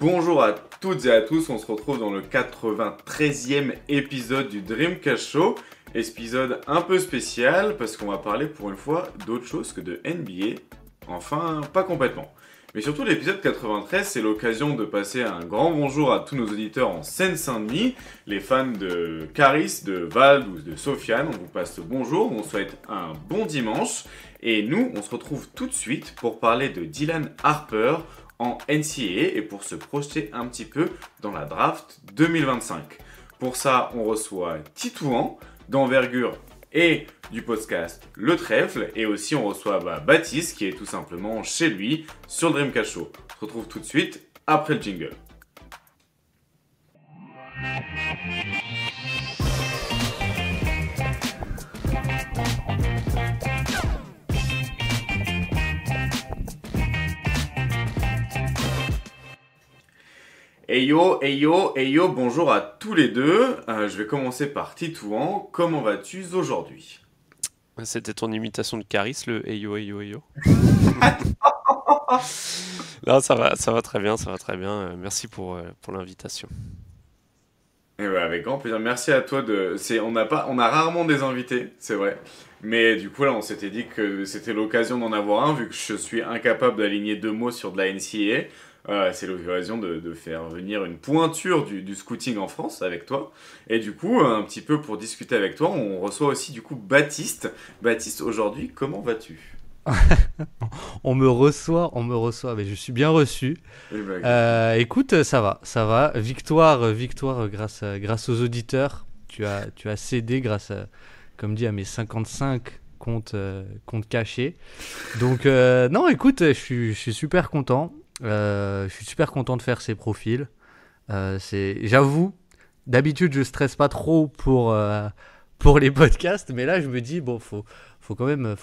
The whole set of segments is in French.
Bonjour à toutes et à tous, on se retrouve dans le 93e épisode du Dreamcast Show. Épisode un peu spécial parce qu'on va parler pour une fois d'autre chose que de NBA. Enfin, pas complètement. Mais surtout l'épisode 93, c'est l'occasion de passer un grand bonjour à tous nos auditeurs en Seine-Saint-Denis, les fans de Caris, de Vald ou de Sofiane. On vous passe le bonjour, on vous souhaite un bon dimanche. Et nous, on se retrouve tout de suite pour parler de Dylan Harper en NCAA et pour se projeter un petit peu dans la draft 2025. Pour ça, on reçoit Titouan d'Envergure et du podcast Le Trèfle, et aussi on reçoit Baptiste qui est tout simplement chez lui sur le Dreamcast Show. On se retrouve tout de suite après le jingle. Hey yo, bonjour à tous les deux. Je vais commencer par Titouan. Comment vas-tu aujourd'hui? C'était ton imitation de Caris, le Eyo Eyo Eyo. Non, ça va très bien, ça va très bien. Merci pour l'invitation. Eh ben, avec grand plaisir. Merci à toi on a rarement des invités, c'est vrai. Mais du coup là, on s'était dit que c'était l'occasion d'en avoir un vu que je suis incapable d'aligner deux mots sur de la NCAA. C'est l'occasion de faire venir une pointure du scouting en France avec toi. Et du coup, un petit peu pour discuter avec toi, on reçoit aussi du coup Baptiste. Baptiste, aujourd'hui, comment vas-tu? On me reçoit, mais je suis bien reçu. Eh ben, Écoute, ça va. Victoire grâce aux auditeurs. Tu as cédé comme dit, à mes 55 comptes cachés. Donc, non, écoute, je suis super content. Je suis super content de faire ces profils. J'avoue, d'habitude, je stresse pas trop pour les podcasts, mais là, je me dis, bon, faut quand même,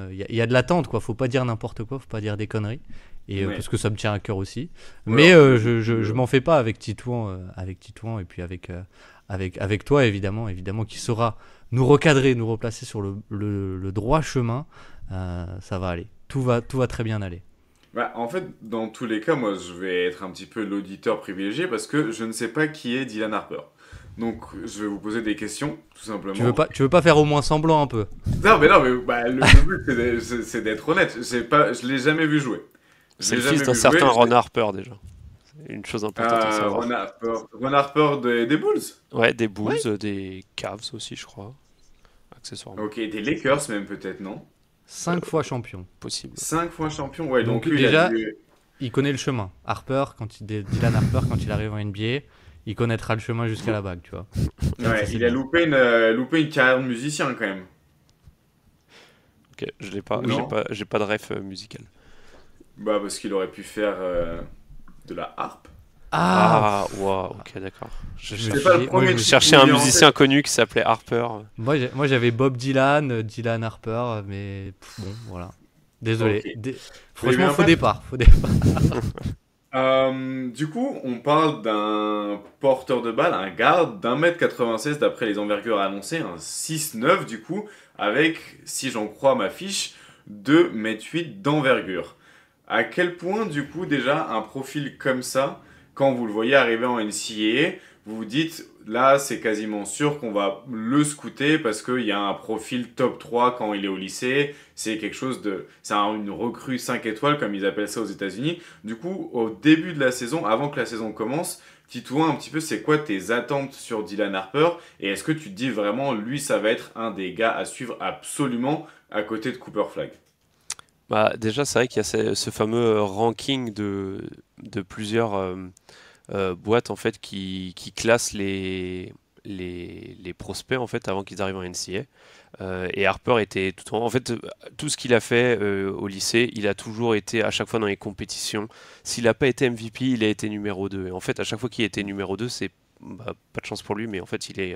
il y a de l'attente, quoi. Faut pas dire n'importe quoi, faut pas dire des conneries. Et ouais. parce que ça me tient à cœur aussi. Ouais, Mais alors, je m'en fais pas avec Titouan, et puis avec toi, évidemment, qui saura nous recadrer, nous replacer sur le droit chemin. Ça va aller. Tout va très bien aller. En fait, dans tous les cas, moi, je vais être un petit peu l'auditeur privilégié parce que je ne sais pas qui est Dylan Harper. Donc, je vais vous poser des questions, tout simplement. Tu veux pas faire au moins semblant un peu? Non, mais le but, c'est d'être honnête. Je l'ai jamais vu jouer. Je C'est l'ai le fils jamais d'un vu certain jouer. Ron Harper, déjà. C'est une chose importante à savoir. Ron Harper des Bulls. Ouais, des Bulls, Ouais. des Cavs aussi, je crois, accessoirement. Ok, des Lakers même peut-être, non? 5 fois champion. Possible. 5 fois champion, ouais. Donc Lui, déjà, il connaît le chemin. Dylan Harper, quand il arrive en NBA, il connaîtra le chemin jusqu'à la bague, tu vois. Ouais, il a loupé une carrière de musicien quand même. Ok, je l'ai pas, Non. j'ai pas de ref musical. Parce qu'il aurait pu faire de la harpe. Ah, waouh, ok, d'accord. C'est pas le premier Je titre cherchais qui un me vient en musicien tête. connu qui s'appelait Harper. Moi, j'avais Bob Dylan, Dylan Harper, mais bon, voilà. Désolé. Ok. Franchement, bien faux pas. départ. Du coup, on parle d'un porteur de balle, un garde d'1m96 d'après les envergures annoncées, un 6'9 du coup, avec, si j'en crois ma fiche, 2m8 d'envergure. À quel point, du coup, déjà, un profil comme ça, quand vous le voyez arriver en NCAA, vous vous dites, là, c'est quasiment sûr qu'on va le scouter parce qu'il y a un profil top 3 quand il est au lycée. C'est quelque chose de... une recrue 5 étoiles, comme ils appellent ça aux États-Unis. Du coup, au début de la saison, avant que la saison commence, Titouan, un petit peu, c'est quoi tes attentes sur Dylan Harper? Et est-ce que tu te dis vraiment, lui, ça va être un des gars à suivre absolument à côté de Cooper Flag? Bah, déjà, c'est vrai qu'il y a ce fameux ranking de plusieurs boîtes en fait qui classent les prospects en fait avant qu'ils arrivent en NCAA. Et Harper était en fait tout ce qu'il a fait au lycée, il a toujours été à chaque fois dans les compétitions. S'il n'a pas été MVP, il a été numéro 2. Et en fait, à chaque fois qu'il a été numéro 2, c'est pas de chance pour lui, mais en fait, il est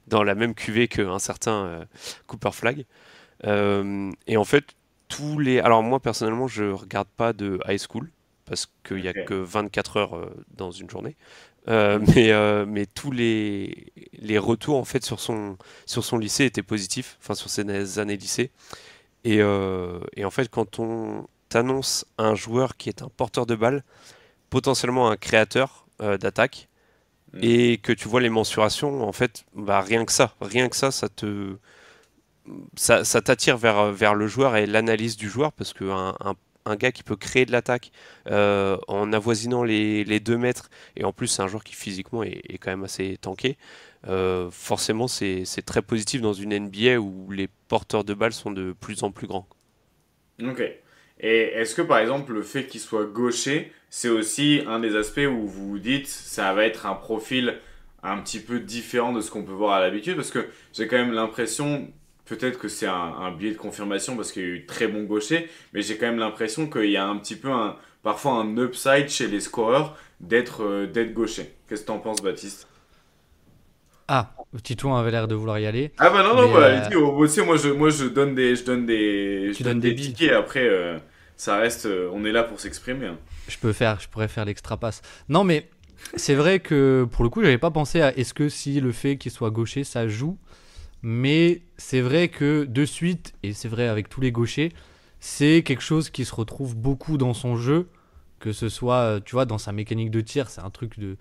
dans la même cuvée qu'un certain Cooper Flag. Et en fait, alors moi personnellement, je regarde pas de high school parce qu'il y a Ok. que 24 heures dans une journée. Mais tous les retours en fait sur son lycée étaient positifs, enfin sur ses années lycée. Et en fait, quand on t'annonce un joueur qui est un porteur de balle, potentiellement un créateur d'attaque et que tu vois les mensurations, en fait, bah, rien que ça, ça t'attire vers le joueur et l'analyse du joueur parce un gars qui peut créer de l'attaque en avoisinant les 2 mètres et en plus c'est un joueur qui physiquement est quand même assez tanké, forcément c'est très positif dans une NBA où les porteurs de balles sont de plus en plus grands. Ok. Et est-ce que par exemple le fait qu'il soit gaucher, c'est aussi un des aspects où vous vous dites ça va être un profil un petit peu différent de ce qu'on peut voir à l'habitude? Parce que j'ai quand même l'impression, peut-être que c'est un biais de confirmation parce qu'il y a eu très bon gaucher, mais j'ai quand même l'impression qu'il y a un petit peu parfois un upside chez les scoreurs d'être gaucher. Qu'est-ce que t'en penses, Baptiste? Ah, Titouan avait l'air de vouloir y aller. Ah bah non, non, Mais bah allez-y, aussi moi je donne tu je donne donnes des des billes. tickets, après ça reste, on est là pour s'exprimer, hein. Je pourrais faire l'extra passe. Non, mais c'est vrai que pour le coup, j'avais pas pensé à est-ce que si le fait qu'il soit gaucher, ça joue. Mais c'est vrai que de suite, et c'est vrai avec tous les gauchers, c'est quelque chose qui se retrouve beaucoup dans son jeu, que ce soit, tu vois, dans sa mécanique de tir, c'est un truc de...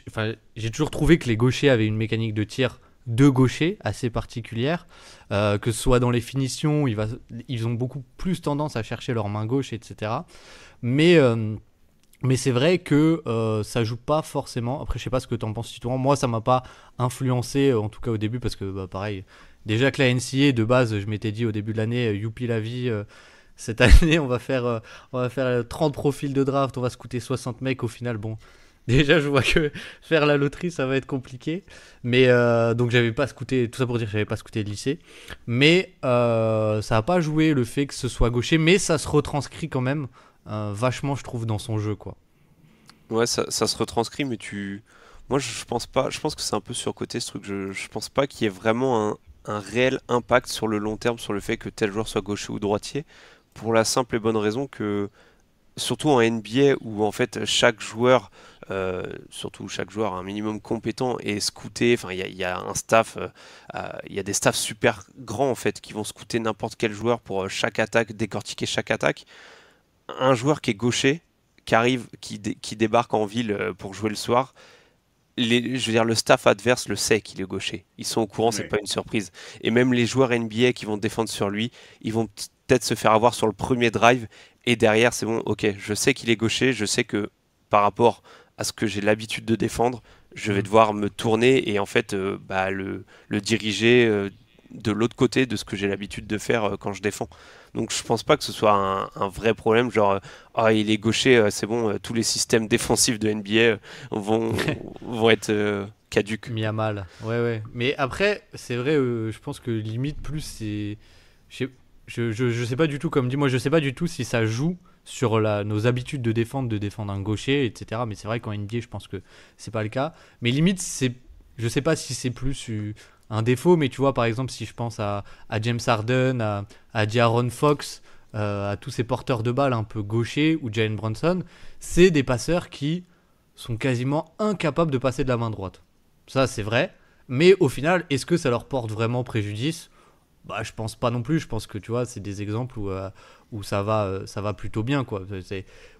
Enfin, j'ai toujours trouvé que les gauchers avaient une mécanique de tir de gaucher assez particulière, que ce soit dans les finitions, ils ont beaucoup plus tendance à chercher leur main gauche, etc. Mais, euh, mais c'est vrai que ça joue pas forcément. Après, je sais pas ce que tu en penses, Titouan. Moi, ça m'a pas influencé, en tout cas au début, parce que bah, pareil, déjà que la NCA, de base, je m'étais dit au début de l'année, youpi la vie, cette année, on va faire 30 profils de draft, on va scouter 60 mecs. Au final, bon, déjà, je vois que faire la loterie, ça va être compliqué. Mais donc, j'avais pas scouté, tout ça pour dire que j'avais pas scouté le lycée. Mais ça a pas joué le fait que ce soit gaucher, mais ça se retranscrit quand même vachement, je trouve, dans son jeu, quoi. Ouais, ça se retranscrit, mais moi je pense pas, je pense que c'est un peu surcoté ce truc. Je pense pas qu'il y ait vraiment un réel impact sur le long terme sur le fait que tel joueur soit gaucher ou droitier, pour la simple et bonne raison que, surtout en NBA où en fait chaque joueur, surtout chaque joueur un minimum compétent est scouté, enfin il y a un staff, il y a des staffs super grands en fait qui vont scouter n'importe quel joueur pour chaque attaque, décortiquer chaque attaque. Un joueur qui est gaucher, qui débarque en ville pour jouer le soir, je veux dire, le staff adverse le sait qu'il est gaucher. Ils sont au courant, c'est Ouais. pas une surprise. Et même les joueurs NBA qui vont défendre sur lui, ils vont peut-être se faire avoir sur le premier drive. Et derrière, c'est bon, ok, je sais qu'il est gaucher, je sais que par rapport à ce que j'ai l'habitude de défendre, je vais Mm. devoir me tourner et en fait bah, le diriger de l'autre côté de ce que j'ai l'habitude de faire quand je défends. Donc je pense pas que ce soit un vrai problème, genre ah il est gaucher, c'est bon, tous les systèmes défensifs de NBA vont être caduques. Mis à mal. Ouais, ouais. Mais après, c'est vrai, je pense que limite plus c'est. Je sais, je sais pas du tout, comme dit, moi je sais pas du tout si ça joue sur nos habitudes de défendre un gaucher, etc. Mais c'est vrai qu'en NBA, je pense que c'est pas le cas. Mais limite, je sais pas si c'est plus un défaut, mais tu vois, par exemple, si je pense à James Harden, à De'Aaron Fox, à tous ces porteurs de balles un peu gauchers, ou Jalen Brunson, c'est des passeurs qui sont quasiment incapables de passer de la main droite. Ça, c'est vrai. Mais au final, est-ce que ça leur porte vraiment préjudice? Bah, je pense pas non plus. Je pense que tu vois, c'est des exemples où ça va plutôt bien, quoi.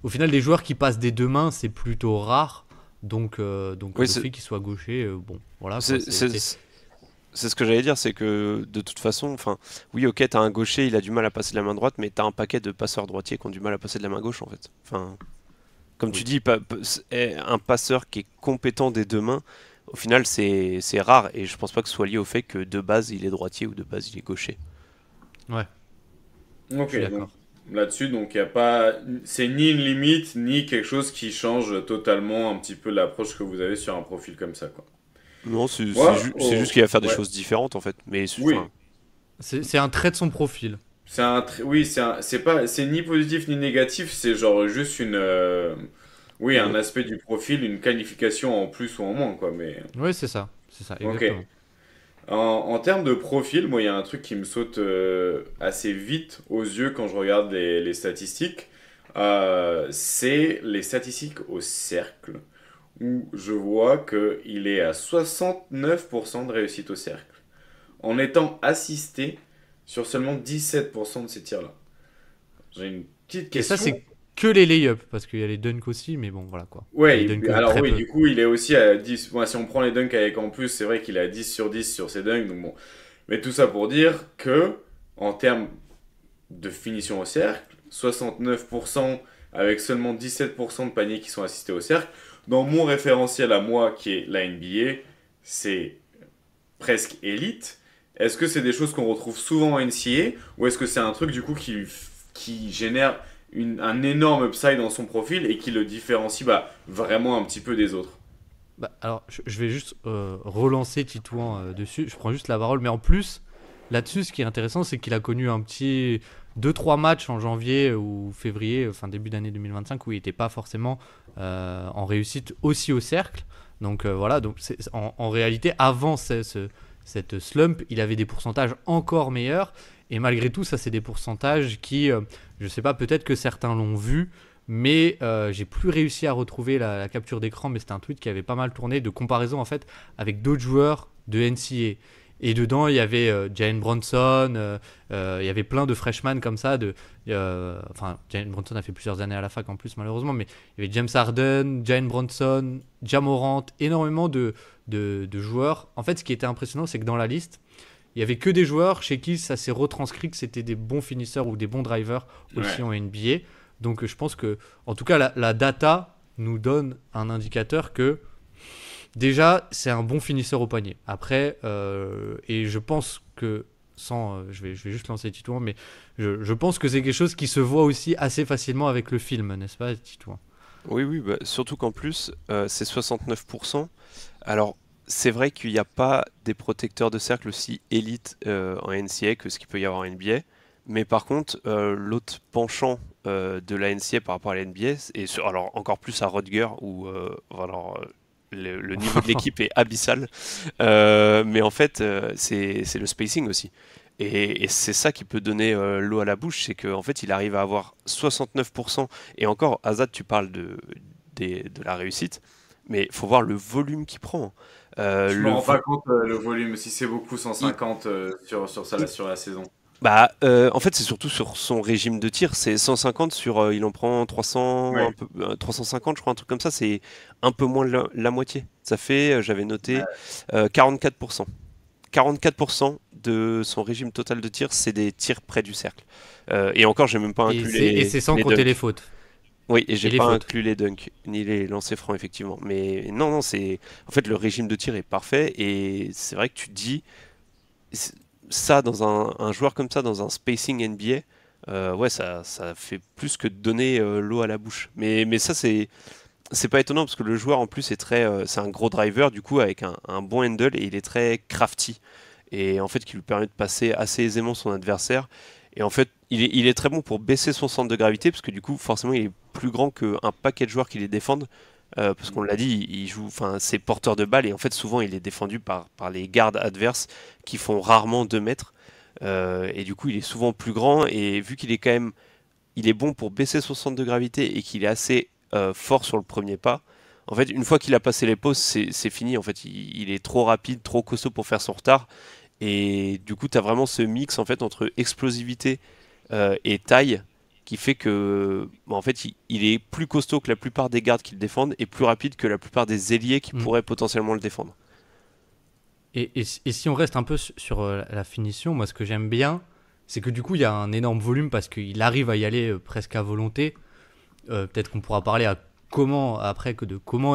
Au final, des joueurs qui passent des 2 mains, c'est plutôt rare. Donc Oui, le fait qu'ils soient gauchers, bon, voilà, quoi. c'est c'est- c'est ce que j'allais dire, c'est que de toute façon, enfin, oui, ok, t'as un gaucher, il a du mal à passer de la main droite, mais t'as un paquet de passeurs droitiers qui ont du mal à passer de la main gauche, en fait. Enfin, comme tu Oui. dis, un passeur qui est compétent des 2 mains, au final, c'est rare, et je pense pas que ce soit lié au fait que de base il est droitier ou de base il est gaucher. Ouais, je suis Ok, donc d'accord. là-dessus, donc il y a pas, c'est ni une limite ni quelque chose qui change totalement un petit peu l'approche que vous avez sur un profil comme ça, quoi. Non, Moi, c'est juste qu'il va faire des ouais, choses différentes, en fait. Mais, oui, enfin, C'est un trait de son profil. oui, c'est pas, c'est ni positif ni négatif, c'est genre juste oui, un une- aspect du profil, une qualification en plus ou en moins, quoi. Mais Oui, c'est ça, ok. exactement. En termes de profil, moi, il y a un truc qui me saute assez vite aux yeux quand je regarde les statistiques. C'est les statistiques au cercle, où je vois qu'il est à 69% de réussite au cercle, en étant assisté sur seulement 17% de ces tirs-là. J'ai une petite Et ça, question. que les lay-up, parce qu'il y a les dunks aussi, mais bon, voilà quoi. Ouais, Les dunks, alors très oui, peu. du coup, il est aussi à 10. Bon, si on prend les dunks avec en plus, c'est vrai qu'il est à 10 sur 10 sur ses dunks. Donc bon. Mais tout ça pour dire que, en termes de finition au cercle, 69% avec seulement 17% de paniers qui sont assistés au cercle. Dans mon référentiel à moi, qui est la NBA, c'est presque élite. Est-ce que c'est des choses qu'on retrouve souvent en NCAA ou est-ce que c'est un truc du coup qui génère un énorme upside dans son profil et qui le différencie vraiment un petit peu des autres? Bah, alors, je vais juste relancer Titouan dessus. Je prends juste la parole. Mais en plus, là-dessus, ce qui est intéressant, c'est qu'il a connu un petit 2-3 matchs en janvier ou février, enfin début d'année 2025, où il n'était pas forcément en réussite aussi au cercle. Donc voilà, donc en réalité, avant cette slump, il avait des pourcentages encore meilleurs. Et malgré tout, ça, c'est des pourcentages qui, je sais pas, peut-être que certains l'ont vu, mais j'ai plus réussi à retrouver la capture d'écran, mais c'était un tweet qui avait pas mal tourné de comparaison en fait avec d'autres joueurs de NCAA. Et dedans, il y avait Jalen Brunson, il y avait plein de freshmen comme ça. Enfin, Jalen Brunson a fait plusieurs années à la fac en plus, malheureusement, mais il y avait James Harden, Jalen Brunson, Ja Morant, énormément de joueurs. En fait, ce qui était impressionnant, c'est que dans la liste, il n'y avait que des joueurs chez qui ça s'est retranscrit que c'était des bons finisseurs ou des bons drivers aussi en NBA. Donc je pense que, en tout cas, la data nous donne un indicateur que déjà, c'est un bon finisseur au panier. Après, et je pense que, je vais juste lancer Titouan, mais je pense que c'est quelque chose qui se voit aussi assez facilement avec le film, n'est-ce pas, Titouan? Oui, oui, surtout qu'en plus, c'est 69%. Alors, c'est vrai qu'il n'y a pas des protecteurs de cercle aussi élites en NCAA que ce qu'il peut y avoir en NBA. Mais par contre, l'autre penchant de la NCAA par rapport à la NBA, alors encore plus à Rutgers, où le niveau de l'équipe est abyssal. Mais en fait, c'est le spacing aussi. Et c'est ça qui peut donner l'eau à la bouche, c'est qu'en fait, il arrive à avoir 69%. Et encore, Azad, tu parles de la réussite, mais il faut voir le volume qu'il prend. Je me rends pas compte le volume, si c'est beaucoup 150 sur la saison. En fait, c'est surtout sur son régime de tir. C'est 150 sur. Il en prend 300, Ouais. 350, je crois, un truc comme ça. C'est un peu moins de la moitié. Ça fait, j'avais noté, 44%. 44% de son régime total de tir, c'est des tirs près du cercle. Et encore, j'ai même pas inclus Et c'est sans compter dunks. les fautes. Oui, et j'ai les pas fautes. inclus les dunks, ni les lancers francs, effectivement. Mais non, c'est. En fait, le régime de tir est parfait. Et c'est vrai que tu te dis. Ça, dans un joueur comme ça, dans un spacing NBA, ouais, ça fait plus que de donner l'eau à la bouche. Mais ça, c'est pas étonnant parce que le joueur en plus c'est un gros driver du coup avec un bon handle et il est très crafty et en fait qui lui permet de passer assez aisément son adversaire. Et en fait, il est très bon pour baisser son centre de gravité parce que du coup, forcément, il est plus grand qu'un paquet de joueurs qui les défendent. Parce qu'on l'a dit, il joue, enfin, c'est porteur de balle et en fait souvent il est défendu par les gardes adverses qui font rarement 2 mètres. Et du coup il est souvent plus grand et vu qu'il est quand même, il est bon pour baisser son centre de gravité et qu'il est assez fort sur le premier pas. En fait, une fois qu'il a passé les pauses, c'est fini. En fait, il est trop rapide, trop costaud pour faire son retard. Et du coup, tu as vraiment ce mix en fait entre explosivité et taille qui fait que en fait il est plus costaud que la plupart des gardes qui le défendent et plus rapide que la plupart des ailiers qui pourraient potentiellement le défendre. Et si on reste un peu sur la finition, moi ce que j'aime bien, c'est que du coup il y a un énorme volume parce qu'il arrive à y aller presque à volonté. Peut-être qu'on pourra parler comment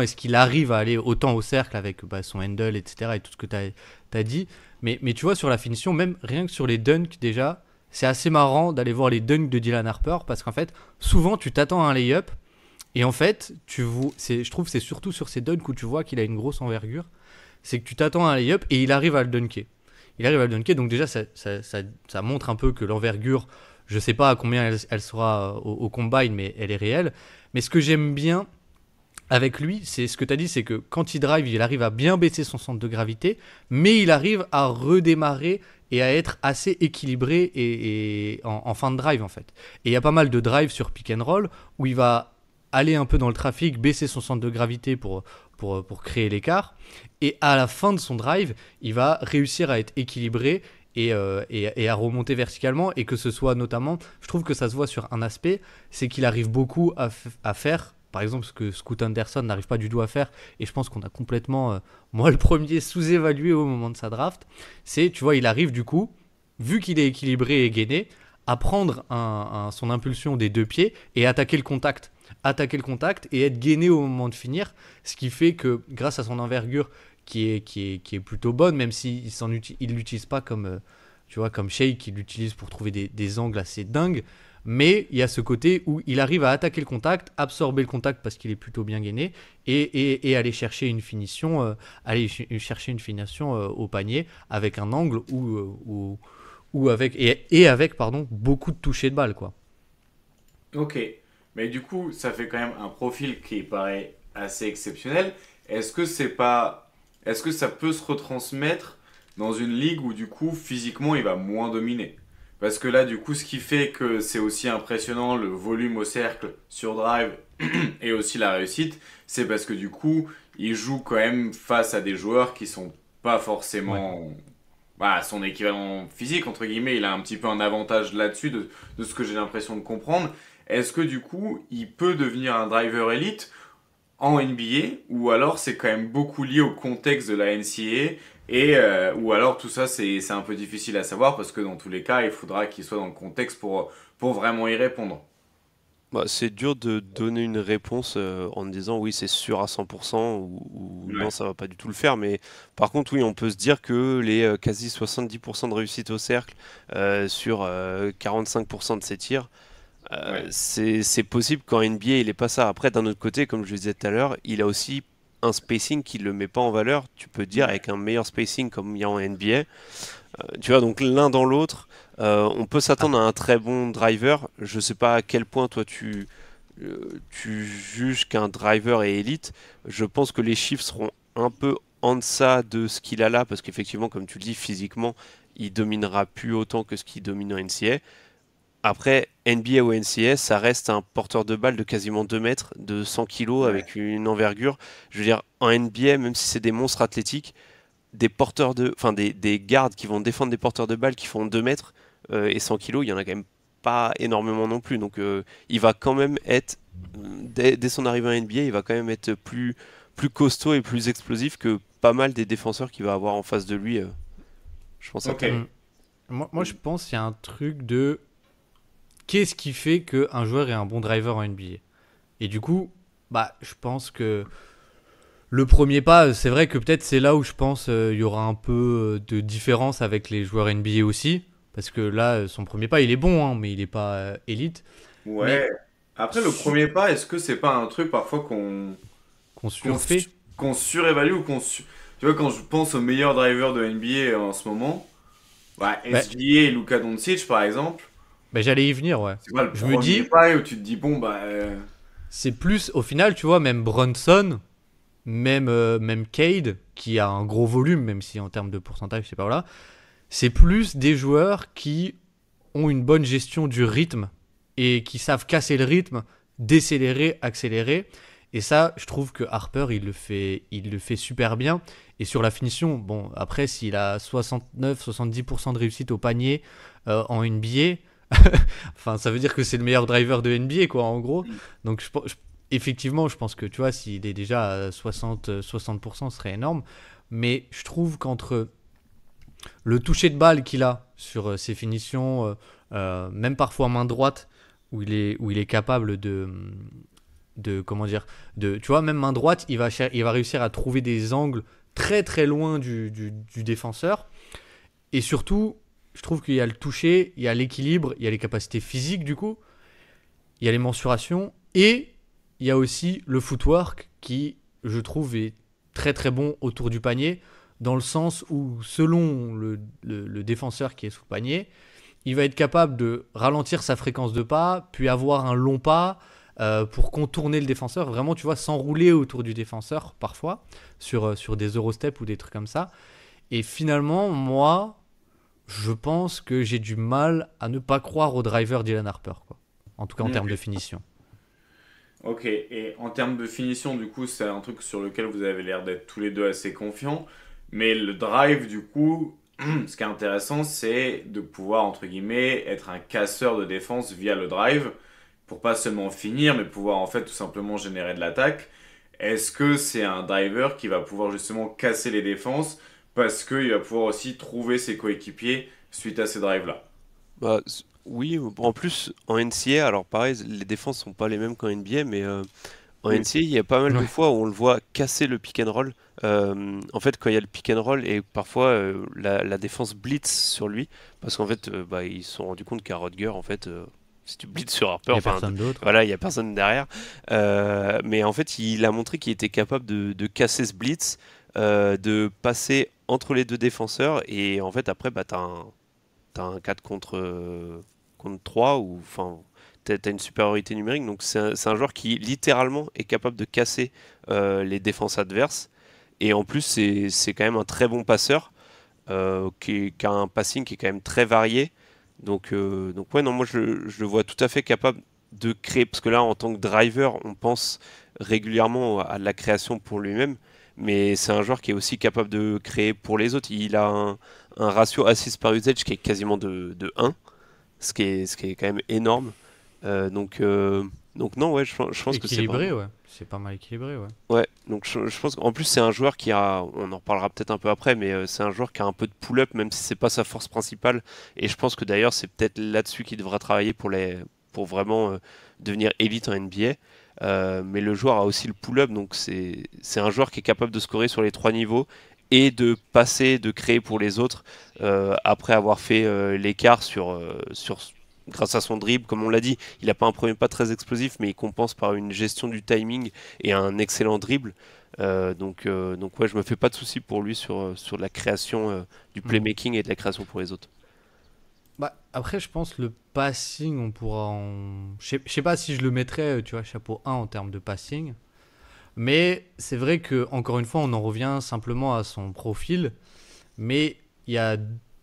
est-ce qu'il arrive à aller autant au cercle avec son handle, etc. et tout ce que tu as dit. Mais tu vois, sur la finition, même rien que sur les dunks déjà, c'est assez marrant d'aller voir les dunks de Dylan Harper parce qu'en fait, souvent tu t'attends à un lay-up et en fait, je trouve que c'est surtout sur ces dunks où tu vois qu'il a une grosse envergure, c'est que tu t'attends à un lay-up et il arrive à le dunker. Donc déjà, ça montre un peu que l'envergure, je sais pas à combien elle sera au combine, mais elle est réelle. Mais ce que j'aime bien avec lui, c'est ce que tu as dit, c'est que quand il drive, il arrive à bien baisser son centre de gravité, mais il arrive à redémarrer et à être assez équilibré et en fin de drive en fait. Et il y a pas mal de drives sur pick and roll où il va aller un peu dans le trafic, baisser son centre de gravité pour créer l'écart. Et à la fin de son drive, il va réussir à être équilibré et à remonter verticalement, et que ce soit notamment, je trouve que ça se voit sur un aspect, c'est qu'il arrive beaucoup à faire, par exemple ce que Scoot Anderson n'arrive pas du tout à faire, et je pense qu'on a complètement, moi le premier, sous-évalué au moment de sa draft, c'est, tu vois, il arrive du coup, vu qu'il est équilibré et gainé, à prendre son impulsion des deux pieds et attaquer le contact et être gainé au moment de finir, ce qui fait que grâce à son envergure qui est plutôt bonne, même s'il il l'utilise pas comme, tu vois, comme Shea qui l'utilise pour trouver des angles assez dingues, mais il y a ce côté où il arrive à attaquer le contact, absorber le contact parce qu'il est plutôt bien gainé, et aller chercher une finition, au panier avec un angle ou avec pardon, beaucoup de touchés de balle, quoi. Ok, mais du coup, ça fait quand même un profil qui paraît assez exceptionnel. Est-ce que c'est pas, est-ce que ça peut se retransmettre dans une ligue où du coup, physiquement, il va moins dominer? Parce que là, du coup, ce qui fait que c'est aussi impressionnant le volume au cercle sur drive et aussi la réussite, c'est parce que du coup, il joue quand même face à des joueurs qui sont pas Ouais. forcément bah, son équivalent physique, entre guillemets, il a un petit peu un avantage là-dessus de ce que j'ai l'impression de comprendre. Est-ce que du coup, il peut devenir un driver élite en NBA ou alors c'est quand même beaucoup lié au contexte de la NCAA ou alors tout ça c'est un peu difficile à savoir parce que dans tous les cas, il faudra qu'il soit dans le contexte pour vraiment y répondre. Bah, c'est dur de donner une réponse en disant oui, c'est sûr à 100% ou non, Ouais. ça va pas du tout le faire. Mais par contre, oui, on peut se dire que les quasi 70% de réussite au cercle sur 45% de ses tirs, Ouais. c'est possible qu'en NBA, il est pas ça. Après, d'un autre côté, comme je le disais tout à l'heure, il a aussi un spacing qui le met pas en valeur. Tu peux dire Ouais. avec un meilleur spacing comme il y a en NBA. Tu vois, donc l'un dans l'autre, on peut Ah, s'attendre à un très bon driver. Je sais pas à quel point toi tu juges qu'un driver est élite. Je pense que les chiffres seront un peu en deçà de ce qu'il a là, parce qu'effectivement, comme tu le dis, physiquement, il dominera plus autant que ce qu'il domine en NCAA. Après, NBA ou NCAA, ça reste un porteur de balle de quasiment 2 mètres, de 100 kilos, Ouais. avec une envergure. Je veux dire, en NBA, même si c'est des monstres athlétiques, des gardes qui vont défendre des porteurs de balles qui font 2 mètres et 100 kilos, il y en a quand même pas énormément non plus. Donc il va quand même être, dès son arrivée en NBA, il va quand même être plus costaud et plus explosif que pas mal des défenseurs qu'il va avoir en face de lui, je pense à Ok. terme. hmm. Moi, je pense qu'il y a un truc de qu'est-ce qui fait qu'un joueur est un bon driver en NBA. Et du coup, bah, je pense que le premier pas, c'est vrai que peut-être c'est là où je pense il y aura un peu de différence avec les joueurs NBA aussi. Parce que là, son premier pas, il est bon, hein, mais il n'est pas élite. Mais Ouais. Après, le su- premier pas, est-ce que c'est pas un truc parfois qu'on qu'on surfait. qu'on surévalue ou Tu vois, quand je pense aux meilleurs drivers de NBA en ce moment, bah, Bah, SGA et Luka Doncic par exemple, bah, j'allais y venir, ouais. c'est pas le Je me premier dis, pas où tu te dis, bon, bah. c'est plus, au final, tu vois, même Brunson, même Cade, qui a un gros volume, même si en termes de pourcentage, c'est pas voilà, c'est plus des joueurs qui ont une bonne gestion du rythme et qui savent casser le rythme, décélérer, accélérer. Et ça, je trouve que Harper, il le fait super bien. Et sur la finition, bon, après, s'il a 69-70% de réussite au panier en NBA, enfin, ça veut dire que c'est le meilleur driver de NBA, quoi, en gros. Donc, effectivement, je pense que, tu vois, s'il est déjà à 60%, ce serait énorme. Mais je trouve qu'entre le toucher de balle qu'il a sur ses finitions, même parfois main droite, où il est capable comment dire, tu vois, même main droite, il va réussir à trouver des angles très très loin du défenseur. Et surtout, je trouve qu'il y a le toucher, il y a l'équilibre, il y a les capacités physiques du coup, il y a les mensurations, et il y a aussi le footwork qui, je trouve, est très très bon autour du panier, dans le sens où, selon le défenseur qui est sous le panier, il va être capable de ralentir sa fréquence de pas, puis avoir un long pas pour contourner le défenseur, vraiment, tu vois, s'enrouler autour du défenseur parfois, sur des Eurostep ou des trucs comme ça. Et finalement, moi, je pense que j'ai du mal à ne pas croire au driver Dylan Harper, quoi. En tout cas en termes de Ok. finition. Ok. Et en termes de finition, du coup, c'est un truc sur lequel vous avez l'air d'être tous les deux assez confiants. Mais le drive, du coup, ce qui est intéressant, c'est de pouvoir, entre guillemets, être un casseur de défense via le drive, pour pas seulement finir, mais pouvoir en fait tout simplement générer de l'attaque. Est-ce que c'est un driver qui va pouvoir justement casser les défenses parce qu'il va pouvoir aussi trouver ses coéquipiers suite à ces drives-là? Bah, oui, en plus, en NCA, alors pareil, les défenses sont pas les mêmes qu'en NBA, mais en Oui. NCA, il y a pas mal de Ouais. fois où on le voit casser le pick and roll. En fait, quand il y a le pick and roll et parfois la défense blitz sur lui, parce qu'en fait, bah, ils se sont rendus compte qu'à Rutger, en fait, si tu blitzes sur Harper, Il n'y a enfin, personne d'autre. voilà, il y a personne derrière. Mais en fait, il a montré qu'il était capable de casser ce blitz, de passer entre les deux défenseurs, et en fait, après, bah, t'as un 4 contre 3 ou enfin t'as une supériorité numérique, donc c'est un joueur qui littéralement est capable de casser les défenses adverses, et en plus c'est quand même un très bon passeur, qui a un passing qui est quand même très varié, donc ouais, non, moi je le vois tout à fait capable de créer, parce que là en tant que driver on pense régulièrement à la création pour lui-même, mais c'est un joueur qui est aussi capable de créer pour les autres. Il a un ratio assist par usage qui est quasiment de 1, ce qui est quand même énorme. Euh, donc, euh, donc non, ouais, je pense que c'est Équilibré, vraiment... ouais. C'est pas mal équilibré, ouais. Ouais, donc je pense qu'en plus c'est un joueur qui a, on en reparlera peut-être un peu après, mais c'est un joueur qui a un peu de pull-up, même si c'est pas sa force principale. Et je pense que d'ailleurs c'est peut-être là-dessus qu'il devra travailler pour vraiment devenir élite en NBA. Mais le joueur a aussi le pull-up, donc c'est un joueur qui est capable de scorer sur les trois niveaux et de passer, de créer pour les autres, après avoir fait l'écart grâce à son dribble, comme on l'a dit. Il n'a pas un premier pas très explosif, mais il compense par une gestion du timing et un excellent dribble. Donc ouais, je me fais pas de soucis pour lui sur la création, du Hmm. playmaking et de la création pour les autres. Bah, après, je pense le passing, on pourra en. Je sais pas si je le mettrais, tu vois, chapeau 1 en termes de passing. Mais c'est vrai que, encore une fois, on en revient simplement à son profil. Mais il y a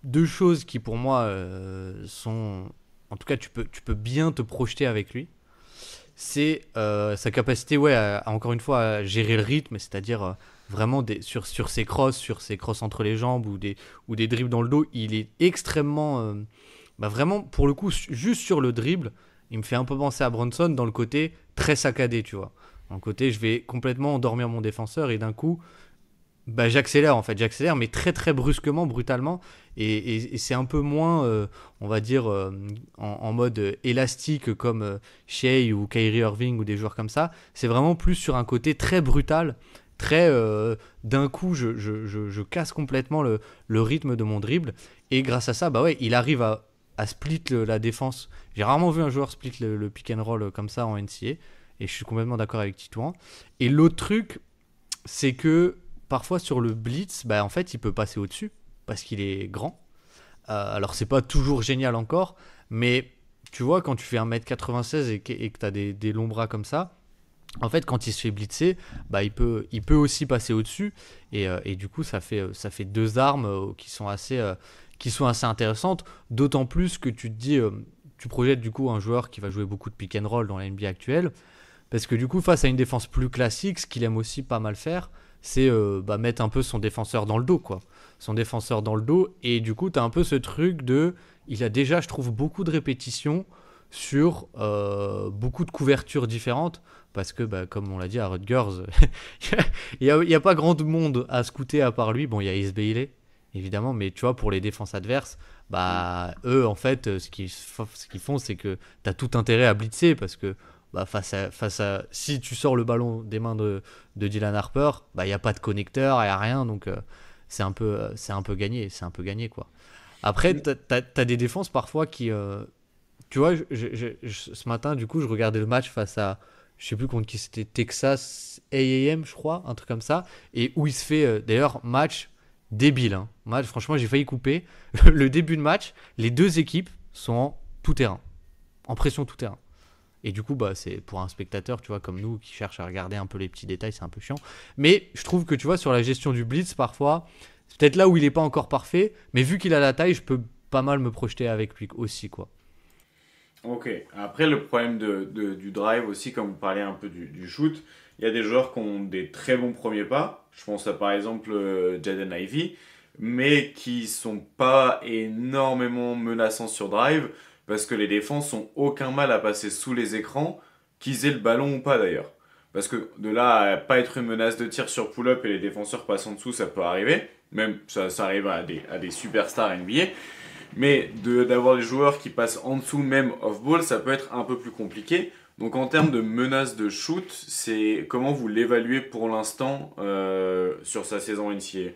deux choses qui, pour moi, sont. En tout cas, tu peux bien te projeter avec lui. C'est sa capacité, ouais, encore une fois, à gérer le rythme, c'est-à-dire vraiment sur ses crosses entre les jambes ou des dribbles dans le dos. Il est extrêmement. Bah vraiment, pour le coup, juste sur le dribble, il me fait un peu penser à Bronson dans le côté très saccadé, tu vois. Dans le côté, je vais complètement endormir mon défenseur et d'un coup, bah, j'accélère en fait, j'accélère, mais très très brusquement, brutalement, et c'est un peu moins, on va dire, en mode élastique comme Shea ou Kyrie Irving ou des joueurs comme ça. C'est vraiment plus sur un côté très brutal, très d'un coup, je casse complètement le rythme de mon dribble, et grâce à ça, bah ouais, il arrive à split la défense. J'ai rarement vu un joueur split le pick and roll comme ça en NCA, et je suis complètement d'accord avec Titouan. Et l'autre truc, c'est que parfois sur le blitz, bah, en fait, il peut passer au-dessus parce qu'il est grand. Alors, c'est pas toujours génial encore, mais tu vois, quand tu fais 1m96 et que tu as des longs bras comme ça, en fait, quand il se fait blitzer, bah, il peut aussi passer au-dessus. Et du coup, ça fait deux armes qui sont assez intéressantes. D'autant plus que tu te dis, tu projettes du coup un joueur qui va jouer beaucoup de pick and roll dans la NBA actuelle. Parce que du coup, face à une défense plus classique, ce qu'il aime aussi pas mal faire, c'est bah, mettre un peu son défenseur dans le dos, quoi. Son défenseur dans le dos. Et du coup, tu as un peu ce truc de. Il a déjà, je trouve, beaucoup de répétitions sur beaucoup de couvertures différentes. Parce que, bah, comme on l'a dit à Rutgers, il y a pas grand monde à scouter à part lui. Bon, il y a Ace Bailey, évidemment, mais tu vois, pour les défenses adverses, bah, eux, en fait, ce qu'ils font, c'est que tu as tout intérêt à blitzer parce que bah, face à si tu sors le ballon des mains de Dylan Harper, bah il y a pas de connecteur, il y a rien, donc c'est un peu gagné, c'est un peu gagné quoi. Après t'as des défenses parfois qui tu vois ce matin du coup je regardais le match face à je sais plus contre qui c'était Texas A&M je crois, un truc comme ça, et où il se fait d'ailleurs match débile hein. Match franchement j'ai failli couper le début de match, les deux équipes sont en tout terrain, en pression tout terrain. Et du coup, bah, c'est pour un spectateur, tu vois, comme nous, qui cherche à regarder un peu les petits détails, c'est un peu chiant. Mais je trouve que, tu vois, sur la gestion du blitz, parfois, c'est peut-être là où il n'est pas encore parfait, mais vu qu'il a la taille, je peux pas mal me projeter avec lui aussi, quoi. Ok. Après, le problème du drive aussi, comme vous parlez un peu du shoot, il y a des joueurs qui ont des très bons premiers pas. Je pense à par exemple Jaden Ivey. mais qui sont pas énormément menaçants sur drive, parce que les défenses ont aucun mal à passer sous les écrans, qu'ils aient le ballon ou pas d'ailleurs. Parce que de là à pas être une menace de tir sur pull-up et les défenseurs passent en dessous, ça peut arriver. Même ça arrive à des superstars NBA. Mais d'avoir des joueurs qui passent en dessous, même off-ball, ça peut être un peu plus compliqué. Donc en termes de menace de shoot, c'est comment vous l'évaluez pour l'instant sur sa saison NCAA?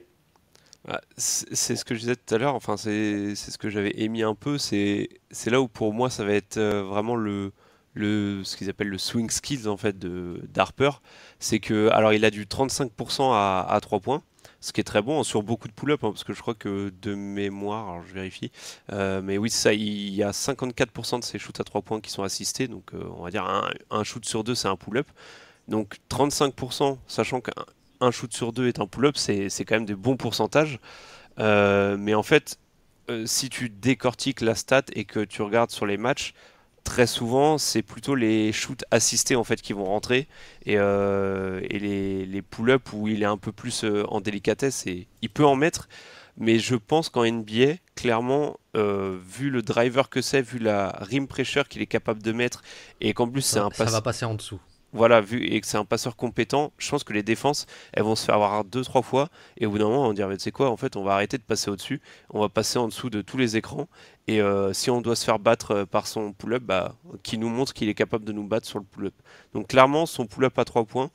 C'est ce que je disais tout à l'heure, enfin c'est ce que j'avais émis un peu, c'est là où pour moi ça va être vraiment ce qu'ils appellent le swing skills en fait d'Harper. C'est que, alors il a du 35% à 3 points, ce qui est très bon hein, sur beaucoup de pull-up, hein, parce que je crois que de mémoire, alors je vérifie, mais oui c'est ça, il y a 54% de ses shoots à 3 points qui sont assistés, donc on va dire un shoot sur deux c'est un pull-up. Donc 35%, sachant qu'un shoot sur deux est un pull-up, c'est quand même des bons pourcentages. Mais en fait, si tu décortiques la stat et que tu regardes sur les matchs, très souvent, c'est plutôt les shoots assistés en fait qui vont rentrer et les pull-ups où il est un peu plus en délicatesse. Et il peut en mettre, mais je pense qu'en NBA, clairement, vu le driver que c'est, vu la rim pressure qu'il est capable de mettre, et qu'en plus c'est un Ça pass. va passer en dessous. Voilà, vu et que c'est un passeur compétent, je pense que les défenses, elles vont se faire avoir deux, trois fois, et au bout d'un moment, on va dire, mais tu sais quoi, en fait, on va arrêter de passer au-dessus, on va passer en dessous de tous les écrans, et si on doit se faire battre par son pull-up, bah, qui nous montre qu'il est capable de nous battre sur le pull-up. Donc clairement, son pull-up à 3 points,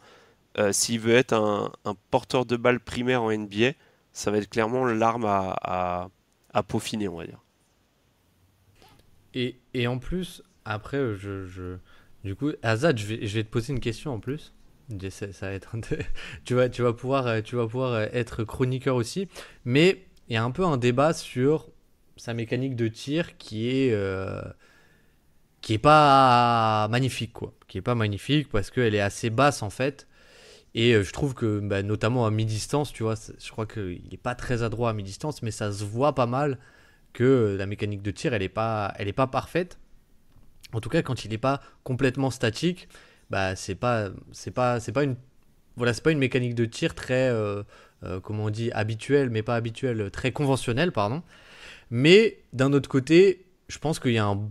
s'il veut être un porteur de balle primaire en NBA, ça va être clairement l'arme à peaufiner, on va dire. Et en plus, après, du coup, Azad, je vais te poser une question en plus. Ça va être tu vas pouvoir être chroniqueur aussi. Mais il y a un peu un débat sur sa mécanique de tir qui est pas magnifique, quoi. Qui est pas magnifique parce qu'elle est assez basse, en fait. Et je trouve que, bah, notamment à mi-distance, tu vois, je crois qu'il est pas très adroit à mi-distance, mais ça se voit pas mal que la mécanique de tir, elle est pas parfaite. En tout cas, quand il n'est pas complètement statique, bah c'est pas une voilà, c'est pas une mécanique de tir très comment on dit habituelle, mais pas habituelle, très conventionnelle, pardon. Mais d'un autre côté, je pense qu'il y a un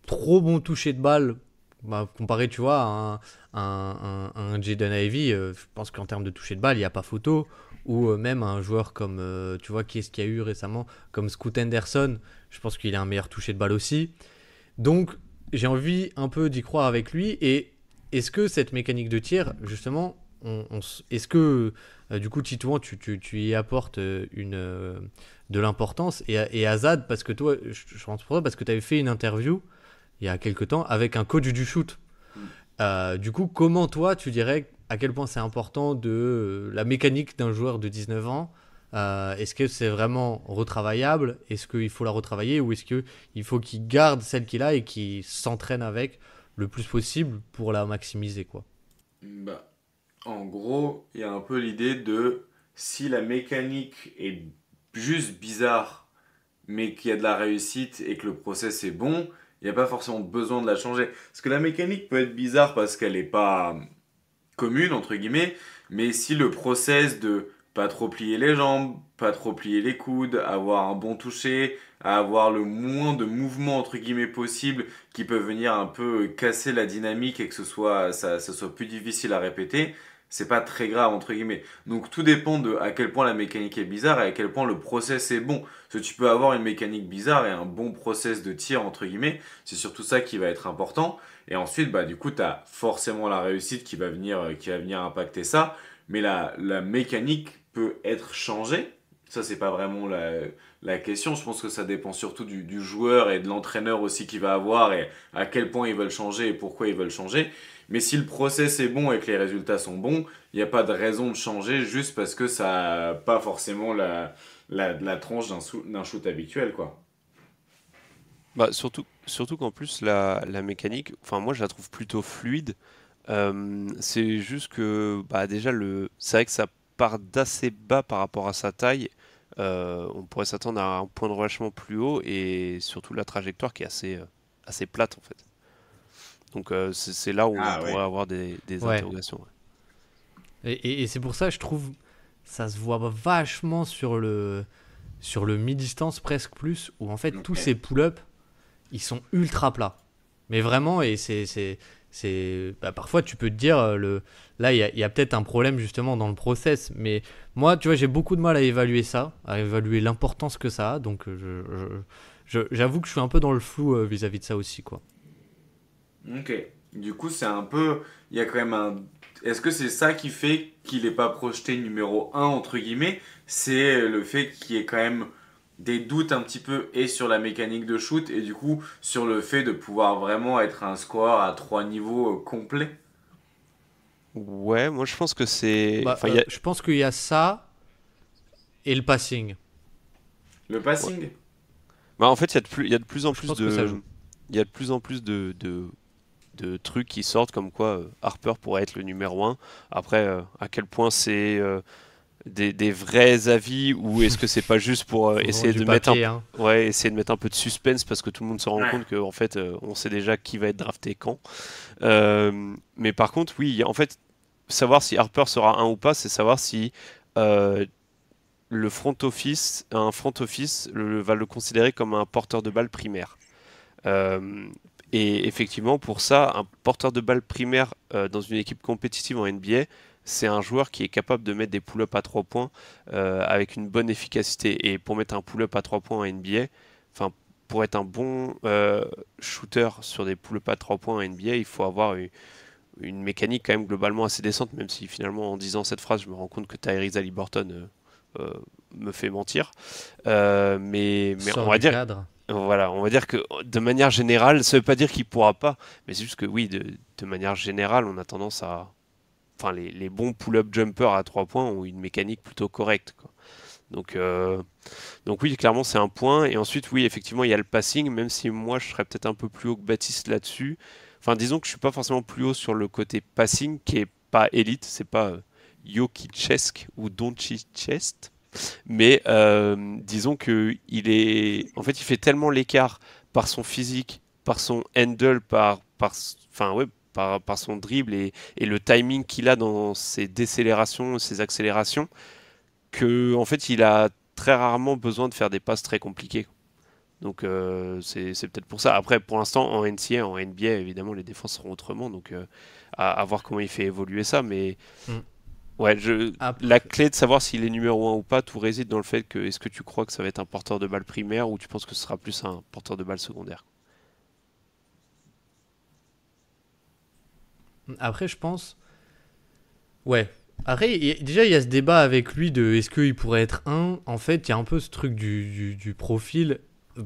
trop bon toucher de balle, bah, comparé, tu vois, à un Jaden Ivey. Je pense qu'en termes de toucher de balle, il n'y a pas photo. Ou même un joueur comme, tu vois, qui est-ce qu'il y a eu récemment, comme Scoot Henderson. Je pense qu'il a un meilleur toucher de balle aussi. Donc, j'ai envie un peu d'y croire avec lui. Et est-ce que cette mécanique de tir, justement, est-ce que, du coup, Titouan, tu y apportes de l'importance et Azad, parce que toi, je pense pour toi, parce que tu avais fait une interview il y a quelques temps avec un coach du shoot. Du coup, comment toi, tu dirais à quel point c'est important de la mécanique d'un joueur de 19 ans? Est-ce que c'est vraiment retravaillable? Est-ce qu'il faut la retravailler ou est-ce qu'il faut qu'il garde celle qu'il a et qu'il s'entraîne avec le plus possible pour la maximiser, quoi? Bah, en gros, il y a un peu l'idée de si la mécanique est juste bizarre, mais qu'il y a de la réussite et que le process est bon, il n'y a pas forcément besoin de la changer. Parce que la mécanique peut être bizarre parce qu'elle n'est pas commune, entre guillemets, mais si le process de pas trop plier les jambes, pas trop plier les coudes, avoir un bon toucher, avoir le moins de mouvements, entre guillemets, possible, qui peuvent venir un peu casser la dynamique et que ça soit plus difficile à répéter, c'est pas très grave, entre guillemets. Donc tout dépend de à quel point la mécanique est bizarre et à quel point le process est bon. Parce que tu peux avoir une mécanique bizarre et un bon process de tir, entre guillemets, c'est surtout ça qui va être important. Et ensuite, bah, du coup, tu as forcément la réussite qui va venir impacter ça. Mais la mécanique peut être changée. Ça, c'est pas vraiment la question. Je pense que ça dépend surtout du joueur et de l'entraîneur aussi qu'il va avoir et à quel point ils veulent changer et pourquoi ils veulent changer. Mais si le process est bon et que les résultats sont bons, il n'y a pas de raison de changer juste parce que ça n'a pas forcément la tronche d'un shoot habituel, quoi. Bah, surtout qu'en plus, la mécanique, enfin, moi, je la trouve plutôt fluide. C'est juste que, bah, déjà, c'est vrai que ça part d'assez bas par rapport à sa taille. On pourrait s'attendre à un point de relâchement plus haut et surtout la trajectoire qui est assez plate, en fait. Donc, c'est là où on Ah pourrait ouais. avoir des Ouais. interrogations. Ouais. Et c'est pour ça, je trouve, ça se voit vachement sur sur le mi-distance presque plus, où en fait tous Ok. ces pull-ups, ils sont ultra plats. Mais vraiment, et parfois tu peux te dire, là il y a peut-être un problème justement dans le process, mais moi tu vois j'ai beaucoup de mal à évaluer ça, à évaluer l'importance que ça a, donc j'avoue que je suis un peu dans le flou vis-à-vis de ça aussi, quoi. Ok. Du coup, c'est un peu. Il y a quand même un. Est-ce que c'est ça qui fait qu'il n'est pas projeté numéro un entre guillemets? C'est le fait qu'il y ait quand même des doutes un petit peu et sur la mécanique de shoot et du coup sur le fait de pouvoir vraiment être un score à trois niveaux complets. Ouais, moi je pense que c'est. Bah, Enfin, il y a. je pense qu'il y a ça et le passing. Le Ouais. passing? Bah, en fait, il y a de plus en Je plus pense que ça joue. il y a de plus en plus de trucs qui sortent comme quoi Harper pourrait être le numéro un. Après, à quel point c'est des vrais avis ou est-ce que c'est pas juste pour Faut vendre essayer du de mettre papier, hein. ouais, essayer de mettre un peu de suspense parce que tout le monde se rend Ouais. compte que en fait, on sait déjà qui va être drafté quand. Mais par contre, oui, en fait, savoir si Harper sera un ou pas, c'est savoir si euh, un front office va le considérer comme un porteur de balle primaire. Euh, et effectivement, pour ça, un porteur de balle primaire dans une équipe compétitive en NBA, c'est un joueur qui est capable de mettre des pull-ups à 3 points avec une bonne efficacité. Et pour mettre un pull-up à 3 points en NBA, enfin, pour être un bon shooter sur des pull-ups à 3 points en NBA, il faut avoir une mécanique quand même globalement assez décente, même si finalement en disant cette phrase, je me rends compte que Tyrese Haliburton me fait mentir. Mais on Sort va du dire, cadre. voilà, on va dire que de manière générale, ça veut pas dire qu'il pourra pas, mais c'est juste que oui, de manière générale, on a tendance à. Enfin, les bons pull-up jumpers à 3 points ont une mécanique plutôt correcte, quoi. Donc, donc oui, clairement, c'est un point. Et ensuite, oui, effectivement, il y a le passing, même si moi, je serais peut-être un peu plus haut que Baptiste là-dessus. Enfin, disons que je suis pas forcément plus haut sur le côté passing, qui est pas élite, c'est pas Jokic-esque ou Doncic-esque. Mais disons que en fait, il fait tellement l'écart par son physique, par son handle, enfin ouais, par son dribble et le timing qu'il a dans ses décélérations, ses accélérations, que en fait, il a très rarement besoin de faire des passes très compliquées. Donc c'est peut-être pour ça. Après, pour l'instant, en NCAA, en NBA, évidemment, les défenses seront autrement. Donc à voir comment il fait évoluer ça. Mais Mm. ouais, la Après, clé de savoir s'il est numéro un ou pas, tout réside dans le fait que est-ce que tu crois que ça va être un porteur de balle primaire ou tu penses que ce sera plus un porteur de balle secondaire. après, je pense. Ouais. Après, déjà, il y a ce débat avec lui de est-ce qu'il pourrait être un. En fait, il y a un peu ce truc du profil.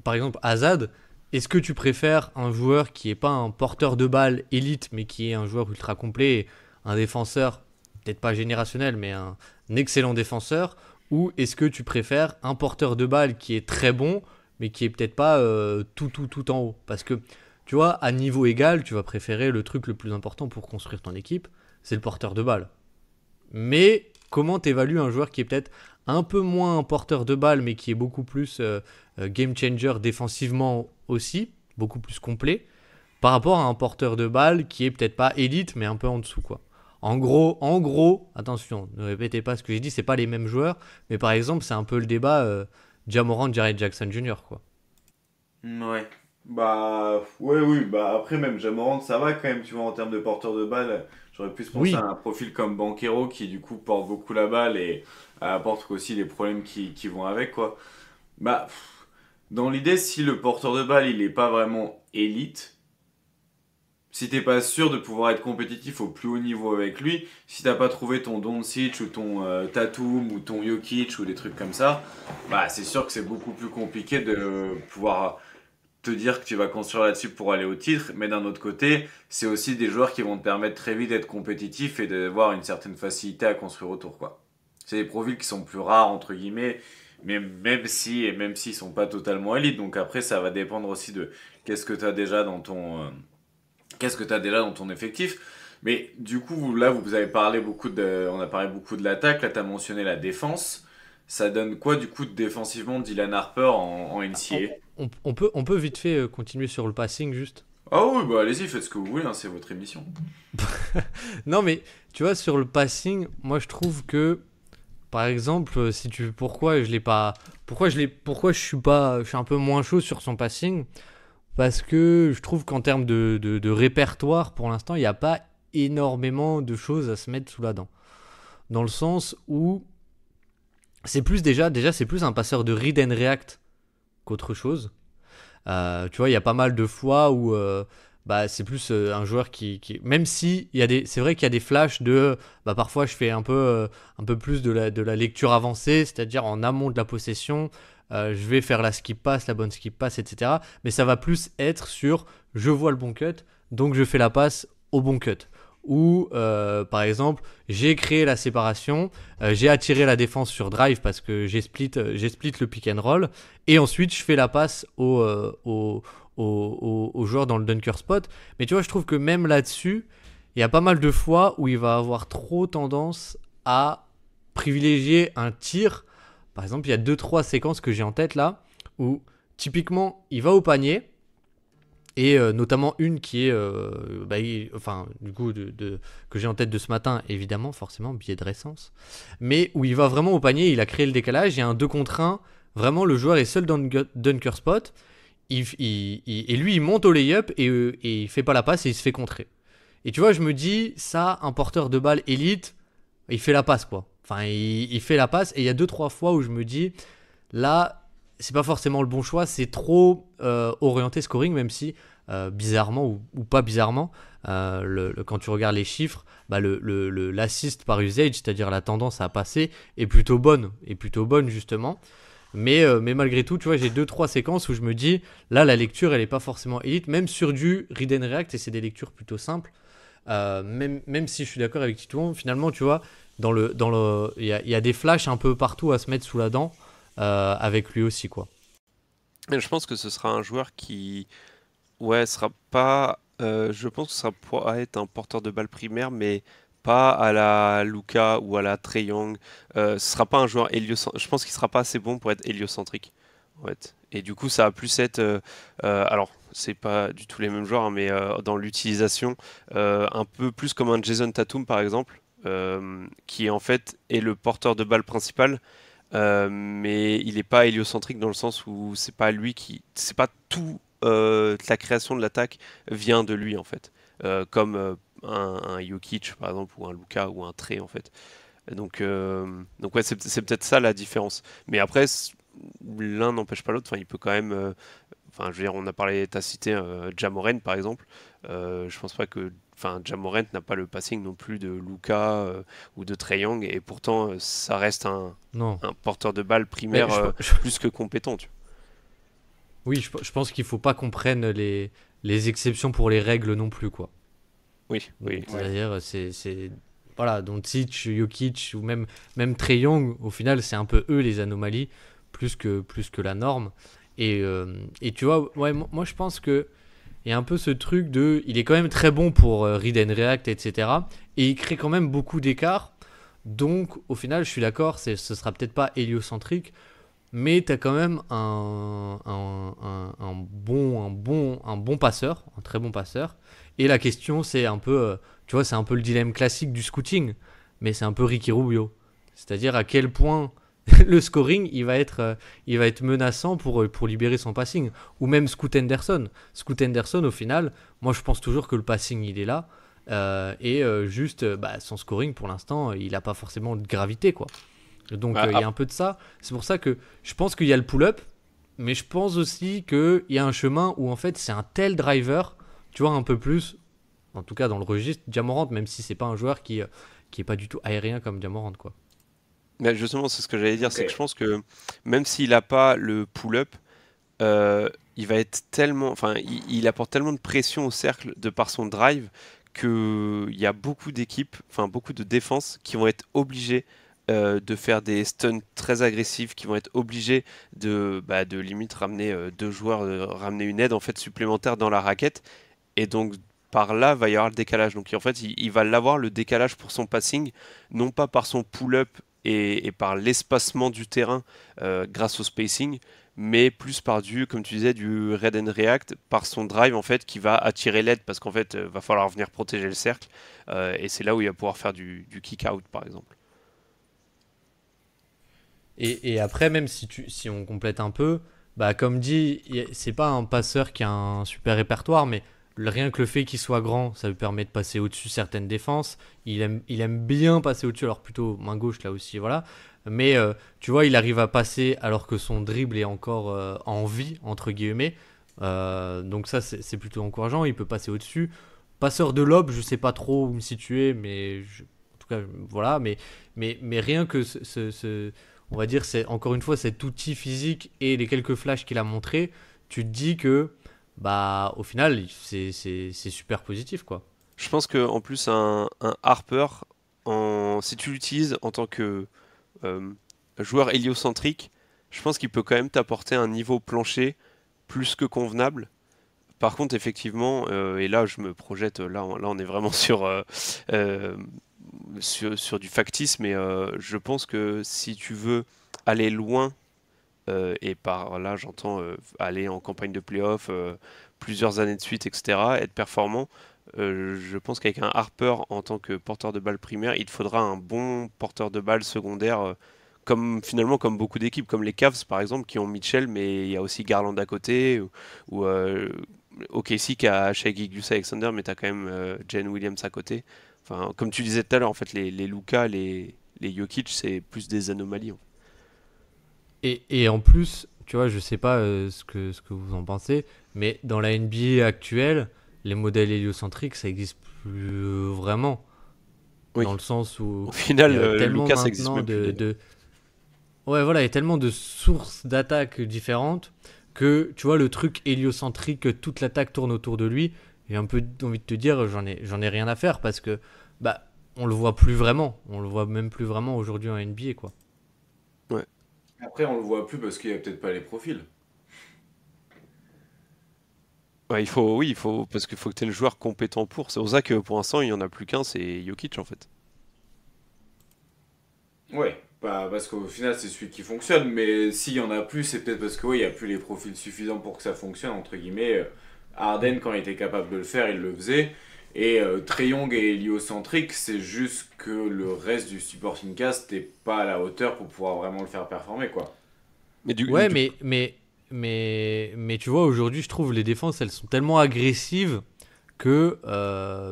Par exemple, Azad, est-ce que tu préfères un joueur qui est pas un porteur de balle élite, mais qui est un joueur ultra complet, un défenseur, peut-être pas générationnel, mais un excellent défenseur, ou est-ce que tu préfères un porteur de balle qui est très bon, mais qui est peut-être pas tout en haut? Parce que, tu vois, à niveau égal, tu vas préférer le truc le plus important pour construire ton équipe, c'est le porteur de balle. Mais comment t'évalues un joueur qui est peut-être un peu moins un porteur de balle, mais qui est beaucoup plus game changer défensivement aussi, beaucoup plus complet, par rapport à un porteur de balle qui est peut-être pas élite, mais un peu en dessous, quoi. En gros, attention, ne répétez pas ce que j'ai dit, c'est pas les mêmes joueurs, mais par exemple, c'est un peu le débat Ja Morant, Jared Jackson Jr., quoi. Ouais. Bah, ouais, oui, bah après, même Jamorant, ça va quand même, tu vois, en termes de porteur de balle. J'aurais plus pensé à Oui, un profil comme Banquero qui, du coup, porte beaucoup la balle et apporte aussi les problèmes qui vont avec, quoi. Bah, dans l'idée, si le porteur de balle, il est pas vraiment élite, si t'es pas sûr de pouvoir être compétitif au plus haut niveau avec lui, si t'as pas trouvé ton Doncic ou ton Tatum ou ton Jokic ou des trucs comme ça, bah c'est sûr que c'est beaucoup plus compliqué de pouvoir te dire que tu vas construire là-dessus pour aller au titre, mais d'un autre côté, c'est aussi des joueurs qui vont te permettre très vite d'être compétitif et d'avoir une certaine facilité à construire autour, quoi. C'est des profils qui sont plus rares, entre guillemets, mais même s'ils sont pas totalement élites, donc après, ça va dépendre aussi de qu'est-ce que tu as déjà dans qu'est-ce que tu as déjà dans ton effectif. Mais du coup, là, vous avez parlé on a parlé beaucoup de l'attaque, là, tu as mentionné la défense. Ça donne quoi, du coup, défensivement, Dylan Harper en on, NCAA? on peut vite fait continuer sur le passing juste. Ah oui, bah allez-y, faites ce que vous voulez, hein, c'est votre émission. Non, mais tu vois, sur le passing, moi je trouve que par exemple, si tu pourquoi je suis un peu moins chaud sur son passing, parce que je trouve qu'en termes de répertoire, pour l'instant, il n'y a pas énormément de choses à se mettre sous la dent. Dans le sens où c'est plus déjà c'est plus un passeur de read and react qu'autre chose. Tu vois, il y a pas mal de fois où c'est plus un joueur même si c'est vrai qu'il y a des flashs de, parfois je fais un peu plus de la lecture avancée, c'est-à-dire en amont de la possession, je vais faire la skip pass, la bonne skip pass, etc. Mais ça va plus être sur, je vois le bon cut, donc je fais la passe au bon cut. Ou par exemple, j'ai créé la séparation, j'ai attiré la défense sur drive parce que j'ai split le pick and roll, et ensuite je fais la passe au joueur dans le dunker spot. Mais tu vois, je trouve que même là-dessus, il y a pas mal de fois où il va avoir trop tendance à privilégier un tir. Par exemple, il y a 2-3 séquences que j'ai en tête là, où typiquement il va au panier. Et notamment une qui est, du coup, que j'ai en tête de ce matin, évidemment, forcément, biais de récence. Mais où il va vraiment au panier, il a créé le décalage, il y a un 2 contre 1, vraiment le joueur est seul dans le dunker spot, et lui il monte au layup et il fait pas la passe et il se fait contrer. Et tu vois, je me dis, ça, un porteur de balle élite, il fait la passe quoi. Enfin, il fait la passe, et il y a 2-3 fois où je me dis, là, c'est pas forcément le bon choix, c'est trop orienté scoring, même si bizarrement ou pas bizarrement, quand tu regardes les chiffres, l'assist par usage, c'est-à-dire la tendance à passer, est plutôt bonne justement. Mais malgré tout, tu vois, j'ai 2-3 séquences où je me dis, là, la lecture, elle est pas forcément élite, même sur du read and react, et c'est des lectures plutôt simples. Même si je suis d'accord avec Titouan, finalement, tu vois, il y a des flashs un peu partout à se mettre sous la dent. Avec lui aussi quoi. Mais je pense que ce sera un joueur qui, ouais, sera pas. Je pense que ça pourra être un porteur de balle primaire, mais pas à la Luka ou à la Trae Young. Ce sera pas un joueur héliocentrique. Je pense qu'il sera pas assez bon pour être héliocentrique, en fait. Et du coup, ça va plus être. Alors, c'est pas du tout les mêmes joueurs, hein, mais dans l'utilisation, un peu plus comme un Jason Tatum par exemple, qui en fait est le porteur de balle principal. Mais il n'est pas héliocentrique dans le sens où c'est pas tout la création de l'attaque vient de lui en fait. Comme un Jokic par exemple, ou un Luka ou un Trae en fait. Donc ouais, c'est peut-être ça la différence. Mais après, l'un n'empêche pas l'autre. Enfin, il peut quand même. Enfin, je veux dire, on a parlé, t'as cité Ja Morant par exemple. Je pense pas que. Enfin, Ja Morant n'a pas le passing non plus de Luka ou de Trae Young, et pourtant ça reste Non. un porteur de balle primaire plus que compétent. Tu vois. Oui, je pense qu'il faut pas qu'on prenne les exceptions pour les règles non plus quoi. Oui. C'est-à-dire, voilà, Doncic, Jokic ou même Trae Young, au final, c'est un peu eux les anomalies plus que la norme. Et tu vois, ouais, moi je pense que il y a un peu ce truc de, il est quand même très bon pour read and react, etc. Et il crée quand même beaucoup d'écart. Donc, au final, je suis d'accord, ce sera peut-être pas héliocentrique, mais tu as quand même un bon passeur, un très bon passeur. Et la question, c'est un peu, tu vois, c'est un peu le dilemme classique du scouting, mais c'est un peu Ricky Rubio. C'est-à-dire à quel point le scoring, il va être menaçant pour libérer son passing. Ou même Scoot Henderson. Scoot Henderson, au final, moi je pense toujours que le passing, il est là. Juste, son scoring, pour l'instant, il n'a pas forcément de gravité, quoi. Donc il y a un peu de ça. C'est pour ça que je pense qu'il y a le pull-up, mais je pense aussi qu'il y a un chemin où en fait c'est un tel driver, tu vois, un peu plus, en tout cas dans le registre Ja Morant, même si c'est pas un joueur qui est pas du tout aérien comme Ja Morant, quoi. Mais justement, c'est ce que j'allais dire, c'est que je pense que même s'il n'a pas le pull-up, il va être tellement, enfin, il apporte tellement de pression au cercle de par son drive qu'il y a beaucoup d'équipes, enfin beaucoup de défenses qui vont être obligées de faire des stuns très agressifs, qui vont être obligés de limite ramener deux joueurs, ramener une aide en fait supplémentaire dans la raquette, et donc par là va y avoir le décalage. Donc en fait, il va l'avoir le décalage pour son passing, non pas par son pull-up et par l'espacement du terrain grâce au spacing, mais plus par comme tu disais, du read and react, par son drive en fait qui va attirer l'aide, parce qu'en fait va falloir venir protéger le cercle, et c'est là où il va pouvoir faire du kick out par exemple. Et après, même si on complète un peu, bah, comme dit, c'est pas un passeur qui a un super répertoire, mais rien que le fait qu'il soit grand, ça lui permet de passer au-dessus certaines défenses. Il aime bien passer au-dessus, alors plutôt main gauche là aussi, voilà. Mais tu vois, il arrive à passer alors que son dribble est encore en vie, entre guillemets. Donc ça, c'est plutôt encourageant. Il peut passer au-dessus. Passeur de lob, je sais pas trop où me situer, mais en tout cas, voilà. Mais rien que on va dire, c'est encore une fois cet outil physique et les quelques flashs qu'il a montré, tu te dis que, bah, au final, c'est super positif, quoi. Je pense que en plus un Harper, si tu l'utilises en tant que euh, joueur héliocentrique, je pense qu'il peut quand même t'apporter un niveau plancher plus que convenable. Par contre, effectivement, et là je me projette, là on est vraiment euh, sur du factice, mais je pense que si tu veux aller loin, et par là j'entends aller en campagne de playoff plusieurs années de suite, etc., être performant, je pense qu'avec un Harper en tant que porteur de balle primaire, il te faudra un bon porteur de balle secondaire, comme finalement comme beaucoup d'équipes, comme les Cavs par exemple, qui ont Mitchell, mais il y a aussi Garland à côté, ou OKC qui a Shai Gilgeous-Alexander, mais tu as quand même Jalen Williams à côté. Enfin, comme tu disais tout à l'heure, en fait, les Luka, les Jokic, c'est plus des anomalies, en fait. Et en plus, tu vois, je sais pas ce que vous en pensez, mais dans la NBA actuelle, les modèles héliocentriques, ça existe plus vraiment. Oui. Dans le sens où Au final, il y a tellement Luka, ça existe maintenant même plus d'ailleurs. Ouais, voilà, il y a tellement de sources d'attaque différentes que, tu vois, le truc héliocentrique, que toute l'attaque tourne autour de lui, j'ai un peu envie de te dire, j'en ai rien à faire parce que, bah, on le voit plus vraiment. On le voit même plus vraiment aujourd'hui en NBA, quoi. Ouais. Après, on le voit plus parce qu'il y a peut-être pas les profils. Ouais, oui, parce qu'il faut que tu aies le joueur compétent pour. C'est pour ça que pour l'instant, il n'y en a plus qu'un, c'est Jokic en fait. Ouais, bah, parce qu'au final, c'est celui qui fonctionne, mais s'il y en a plus, c'est peut-être parce que oui, il n'y a plus les profils suffisants pour que ça fonctionne, entre guillemets. Harden, quand il était capable de le faire, il le faisait. Et Trae Young et héliocentrique, c'est juste que le reste du supporting cast n'est pas à la hauteur pour pouvoir vraiment le faire performer, quoi. Mais Ouais, mais tu vois, aujourd'hui, je trouve les défenses, elles sont tellement agressives que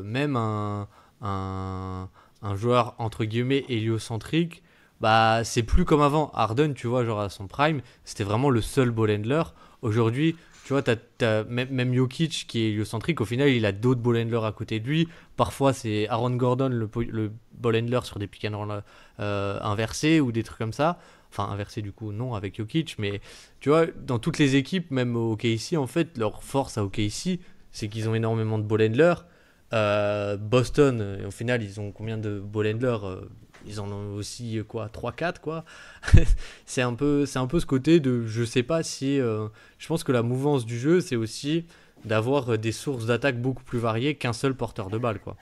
même un, un joueur, entre guillemets, héliocentrique, bah, c'est plus comme avant. Harden, tu vois, genre à son prime, c'était vraiment le seul ball handler. Aujourd'hui, tu vois, même Jokic qui est héliocentrique, au final, il a d'autres ball handlers à côté de lui. Parfois, c'est Aaron Gordon, le ball handler sur des pick and roll inversés ou des trucs comme ça. Enfin, inversé du coup, non, avec Jokic, mais tu vois, dans toutes les équipes, même au OKC, en fait, leur force à OKC, c'est qu'ils ont énormément de ball handlers. Boston, au final, ils ont combien de ball handlers ils en ont aussi quoi, 3-4 quoi. C'est un peu ce côté de, je sais pas si, je pense que la mouvance du jeu, c'est aussi d'avoir des sources d'attaque beaucoup plus variées qu'un seul porteur de balle, quoi.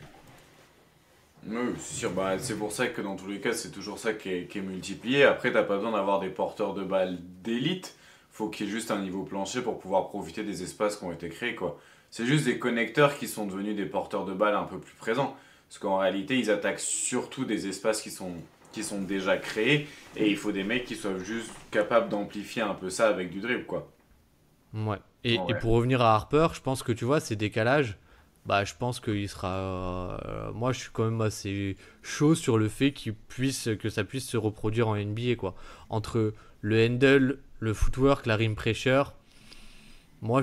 Oui, c'est sûr, bah, c'est pour ça que dans tous les cas, c'est toujours ça qui est multiplié. Après, t'as pas besoin d'avoir des porteurs de balles d'élite. Faut qu'il y ait juste un niveau plancher pour pouvoir profiter des espaces qui ont été créés, quoi. C'est juste des connecteurs qui sont devenus des porteurs de balles un peu plus présents. Parce qu'en réalité, ils attaquent surtout des espaces qui sont déjà créés. Et il faut des mecs qui soient juste capables d'amplifier un peu ça avec du dribble, quoi. Ouais. Et Ouais. pour revenir à Harper, je pense que tu vois, ces décalages, bah, je pense qu'il sera. Moi, je suis quand même assez chaud sur le fait que ça puisse se reproduire en NBA, quoi. Entre le handle, le footwork, la rim pressure, moi,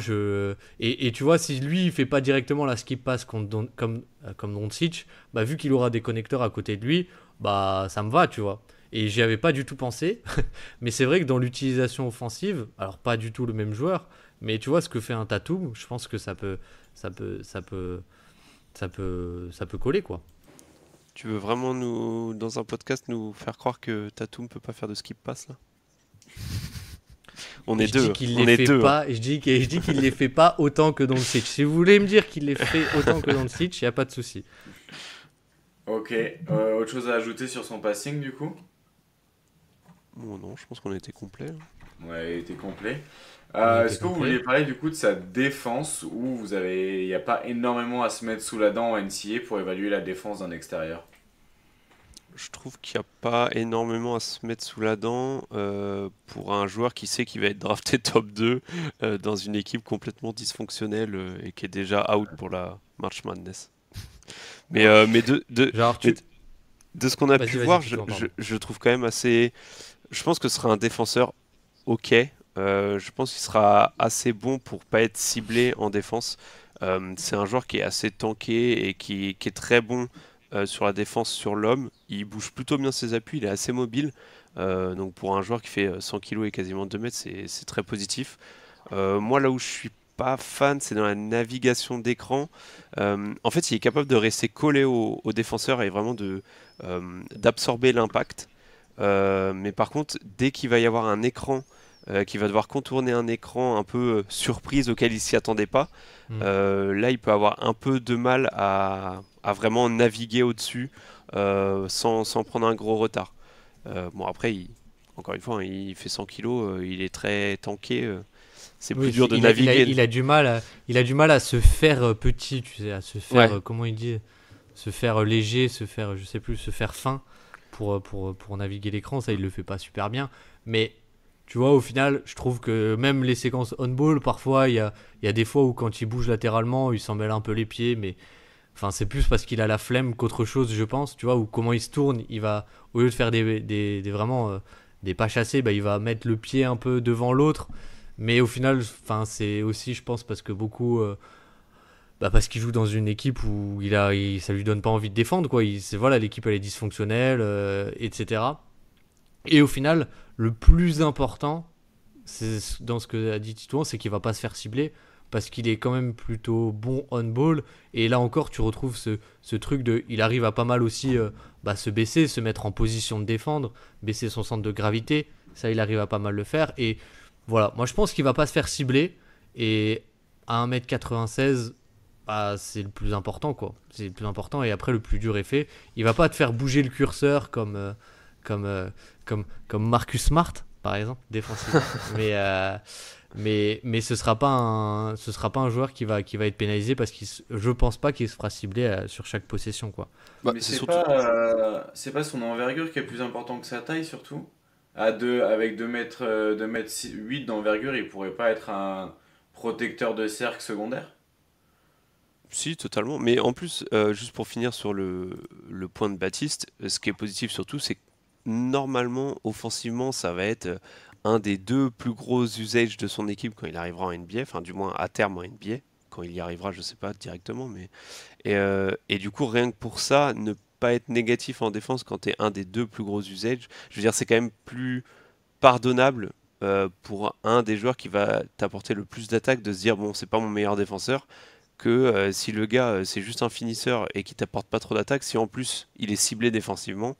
et tu vois, si lui, il fait pas directement la skip pass comme Doncic, bah, vu qu'il aura des connecteurs à côté de lui, bah, ça me va, tu vois. Et j'y avais pas du tout pensé. Mais c'est vrai que dans l'utilisation offensive, alors pas du tout le même joueur, mais tu vois ce que fait un Tatum, je pense que ça peut, ça peut, ça peut coller, quoi. Tu veux vraiment dans un podcast, nous faire croire que Tatum peut pas faire de skip pass là? On est Je dis deux, qu'il on les est fait deux, hein. pas, je dis qu'il les fait pas autant que dans le Sitch. Si vous voulez me dire qu'il les fait autant que dans le Sitch, il y a pas de souci. Ok, autre chose à ajouter sur son passing, du coup? Bon, non, je pense qu'on était complet, hein. Ouais, il était complet. On a été Est-ce que vous vouliez complet. parler du coup de sa défense où il n'y a pas énormément à se mettre sous la dent en NCA pour évaluer la défense d'un extérieur? je trouve qu'il n'y a pas énormément à se mettre sous la dent pour un joueur qui sait qu'il va être drafté top 2 dans une équipe complètement dysfonctionnelle et qui est déjà out pour la March Madness. Mais Genre, de ce qu'on a pu Vas-y, voir, dis-toi, pardon. je trouve quand même assez. Je pense que ce sera un défenseur ok. Je pense qu'il sera assez bon pour pas être ciblé en défense. C'est un joueur qui est assez tanké et qui est très bon sur la défense sur l'homme. Il bouge plutôt bien ses appuis, il est assez mobile. Donc pour un joueur qui fait 100 kg et quasiment 2 mètres, c'est très positif. Moi, là où je suis pas fan, c'est dans la navigation d'écran. En fait, il est capable de rester collé au défenseur et vraiment d'absorber l'impact. Mais par contre, dès qu'il va y avoir un écran, qu'il va devoir contourner un écran un peu surprise auquel il s'y attendait pas, Hmm. là, il peut avoir un peu de mal à vraiment naviguer au-dessus sans prendre un gros retard. Bon, après, encore une fois, hein, il fait 100 kilos, il est très tanké. C'est plus Oui, dur de il naviguer. a du mal il a du mal à se faire petit, tu sais, à se faire, Ouais, comment il dit, se faire léger, se faire, je sais plus, se faire fin pour naviguer l'écran. Ça, il le fait pas super bien. Mais tu vois, au final, je trouve que même les séquences on-ball, parfois, il y a des fois où quand il bouge latéralement, il s'en mêle un peu les pieds, mais enfin, c'est plus parce qu'il a la flemme qu'autre chose, je pense. Tu vois, ou comment il se tourne, il va, au lieu de faire des vraiment des pas chassés, bah, il va mettre le pied un peu devant l'autre. Mais au final, enfin, c'est aussi, je pense, parce que beaucoup, bah, parce qu'il joue dans une équipe où ça lui donne pas envie de défendre, quoi. Voilà, l'équipe elle est dysfonctionnelle, etc. Et au final, le plus important, c'est dans ce que a dit Titouan, c'est qu'il va pas se faire cibler parce qu'il est quand même plutôt bon on ball. Et là encore, tu retrouves ce truc de, il arrive à pas mal aussi bah, se baisser, se mettre en position de défendre, baisser son centre de gravité. Ça, il arrive à pas mal le faire. Et voilà, moi je pense qu'il va pas se faire cibler. Et à 1m96, bah, c'est le plus important, quoi. C'est le plus important. Et après, le plus dur est fait. Il va pas te faire bouger le curseur comme, euh, comme Marcus Smart, par exemple, défensivement. Mais ce sera pas un joueur qui va être pénalisé parce que je pense pas qu'il se fera cibler sur chaque possession, quoi. bah, Mais c'est surtout. c'est pas son envergure qui est plus important que sa taille, surtout. À deux, avec 2 mètres 8 d'envergure, il pourrait pas être un protecteur de cercle secondaire? Si, totalement. Mais en plus, juste pour finir sur le point de Baptiste, ce qui est positif surtout, c'est que normalement, offensivement, ça va être un des deux plus gros usages de son équipe quand il arrivera en NBA, enfin du moins à terme en NBA. Quand il y arrivera, je sais pas directement, mais et du coup, rien que pour ça, ne pas être négatif en défense quand tu es un des deux plus gros usages, je veux dire, c'est quand même plus pardonnable pour un des joueurs qui va t'apporter le plus d'attaques de se dire bon, c'est pas mon meilleur défenseur que si le gars c'est juste un finisseur et qui t'apporte pas trop d'attaques, si en plus il est ciblé défensivement,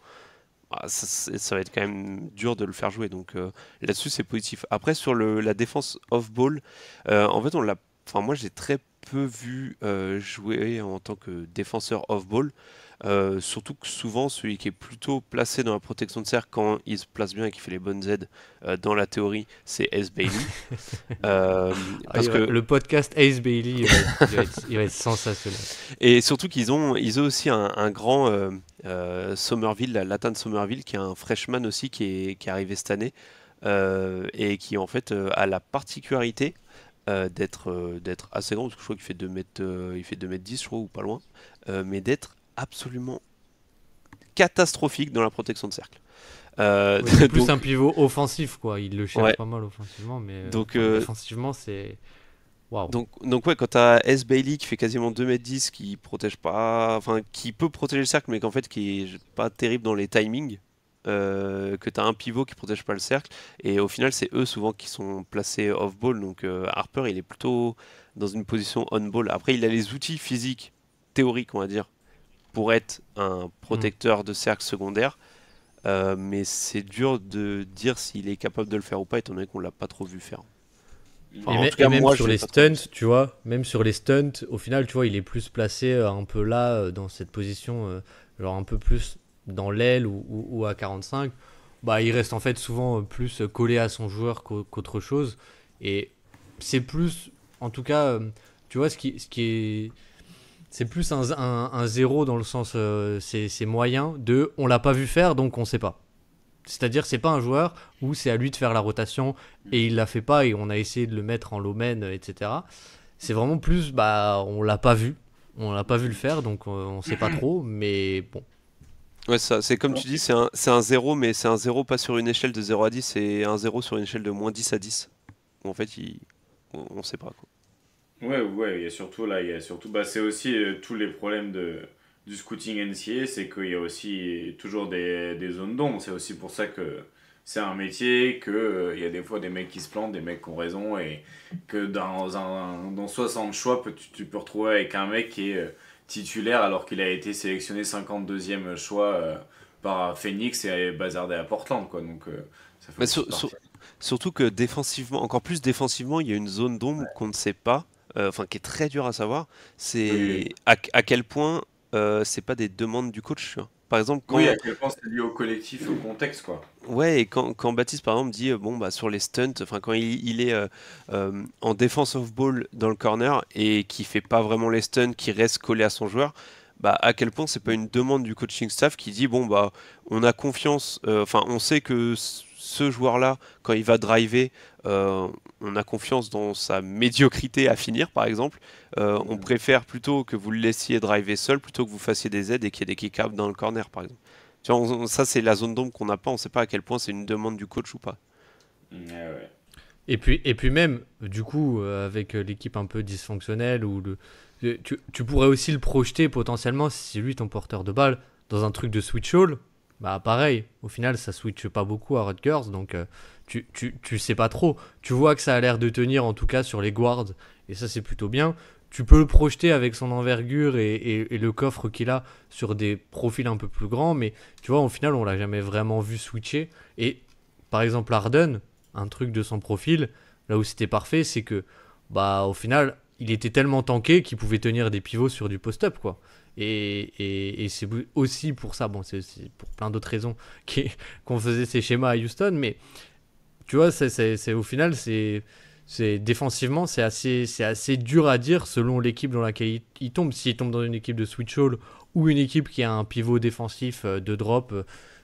bah, ça va être quand même dur de le faire jouer. Donc là-dessus c'est positif. Après sur la défense off-ball, en fait enfin moi j'ai très peu vu jouer en tant que défenseur off-ball. Surtout que souvent celui qui est plutôt placé dans la protection de cercle quand il se place bien et qui fait les bonnes aides dans la théorie c'est S. Bailey. Euh, parce que Le podcast Ace Bailey, il va être sensationnel. Et surtout ils ont aussi un grand Somerville, Lathan Somerville, qui est un freshman aussi qui est arrivé cette année et qui en fait a la particularité d'être assez grand, parce que je crois qu'il fait 2 mètres, il fait 2 mètres 10, je crois, ou pas loin, mais d'être absolument catastrophique dans la protection de cercle. Oui, c'est plus Donc, un pivot offensif, quoi. Il le cherche ouais, pas mal offensivement, mais donc, enfin, défensivement, c'est. Waouh. donc ouais, quand t'as S. Bailey qui fait quasiment 2 mètres 10, qui protège pas, enfin qui peut protéger le cercle, mais qu'en fait qui est pas terrible dans les timings, que t'as un pivot qui protège pas le cercle, et au final c'est eux souvent qui sont placés off-ball, donc Harper il est plutôt dans une position on-ball. Après il a les outils physiques, théoriques on va dire, pour être un Hmm. protecteur de cercle secondaire, mais c'est dur de dire s'il est capable de le faire ou pas, étant donné qu'on l'a pas trop vu faire. Enfin, en tout Et cas même moi je sur l'ai les pas trop vu. stunts, tu vois, même sur les stunts, au final, tu vois, il est plus placé un peu là, dans cette position, genre un peu plus dans l'aile ou à 45. Bah, il reste en fait souvent plus collé à son joueur qu'autre chose. Et c'est plus, en tout cas, tu vois, ce qui est C'est plus un zéro dans le sens c'est moyen de on l'a pas vu faire donc on sait pas. C'est-à-dire c'est pas un joueur où c'est à lui de faire la rotation et il la fait pas et on a essayé de le mettre en low man, etc. C'est vraiment plus bah on l'a pas vu. On l'a pas vu le faire donc on sait pas trop mais bon. Ouais, ça, c'est comme tu dis, c'est un 0, mais c'est un 0 pas sur une échelle de 0 à 10, c'est un 0 sur une échelle de moins 10 à 10. Où en fait, on sait pas, quoi. Ouais, il y a surtout, bah, c'est aussi tous les problèmes du scouting NCA, c'est qu'il y a aussi toujours des zones d'ombre. C'est aussi pour ça que c'est un métier, que il y a des fois des mecs qui se plantent, des mecs qui ont raison, et que dans 60 choix, tu peux retrouver avec un mec qui est titulaire alors qu'il a été sélectionné 52e choix par Phoenix et bazardé à Portland, quoi. Donc ça fait Mais aussi partie. surtout que défensivement, encore plus défensivement, il y a une zone d'ombre qu'on ne sait pas, enfin qui est très dure à savoir, c'est Oui, à quel point c'est pas des demandes du coach, tu vois. Par exemple, oui, à quel point c'est lié au collectif, au contexte, quoi. ouais, et quand Baptiste par exemple dit bon bah sur les stunts, enfin quand il est en défense off ball dans le corner et qui fait pas vraiment les stunts, qui reste collé à son joueur, bah à quel point c'est pas une demande du coaching staff qui dit bon bah on a confiance, enfin on sait que ce joueur-là quand il va driver, euh, on a confiance dans sa médiocrité à finir par exemple, on préfère plutôt que vous le laissiez driver seul plutôt que vous fassiez des aides et qu'il y ait des kick-outs dans le corner par exemple. Tu vois, ça, c'est la zone d'ombre qu'on n'a pas. On ne sait pas à quel point c'est une demande du coach ou pas. Ouais. Et puis même, du coup, avec l'équipe un peu dysfonctionnelle, tu pourrais aussi le projeter potentiellement si c'est lui ton porteur de balle dans un truc de switch all. Bah pareil, au final ça switche pas beaucoup à Rutgers, donc tu sais pas trop. Tu vois que ça a l'air de tenir en tout cas sur les guards, et ça c'est plutôt bien. Tu peux le projeter avec son envergure et le coffre qu'il a sur des profils un peu plus grands, mais tu vois, au final on l'a jamais vraiment vu switcher. Et par exemple Harden, un truc de son profil, là où c'était parfait, c'est que bah au final, il était tellement tanké qu'il pouvait tenir des pivots sur du post-up quoi. Et c'est aussi pour ça, bon, c'est aussi pour plein d'autres raisons qu'on faisait ces schémas à Houston, mais tu vois, au final, défensivement, c'est assez dur à dire selon l'équipe dans laquelle il tombe. S'il tombe dans une équipe de switch all ou une équipe qui a un pivot défensif de drop,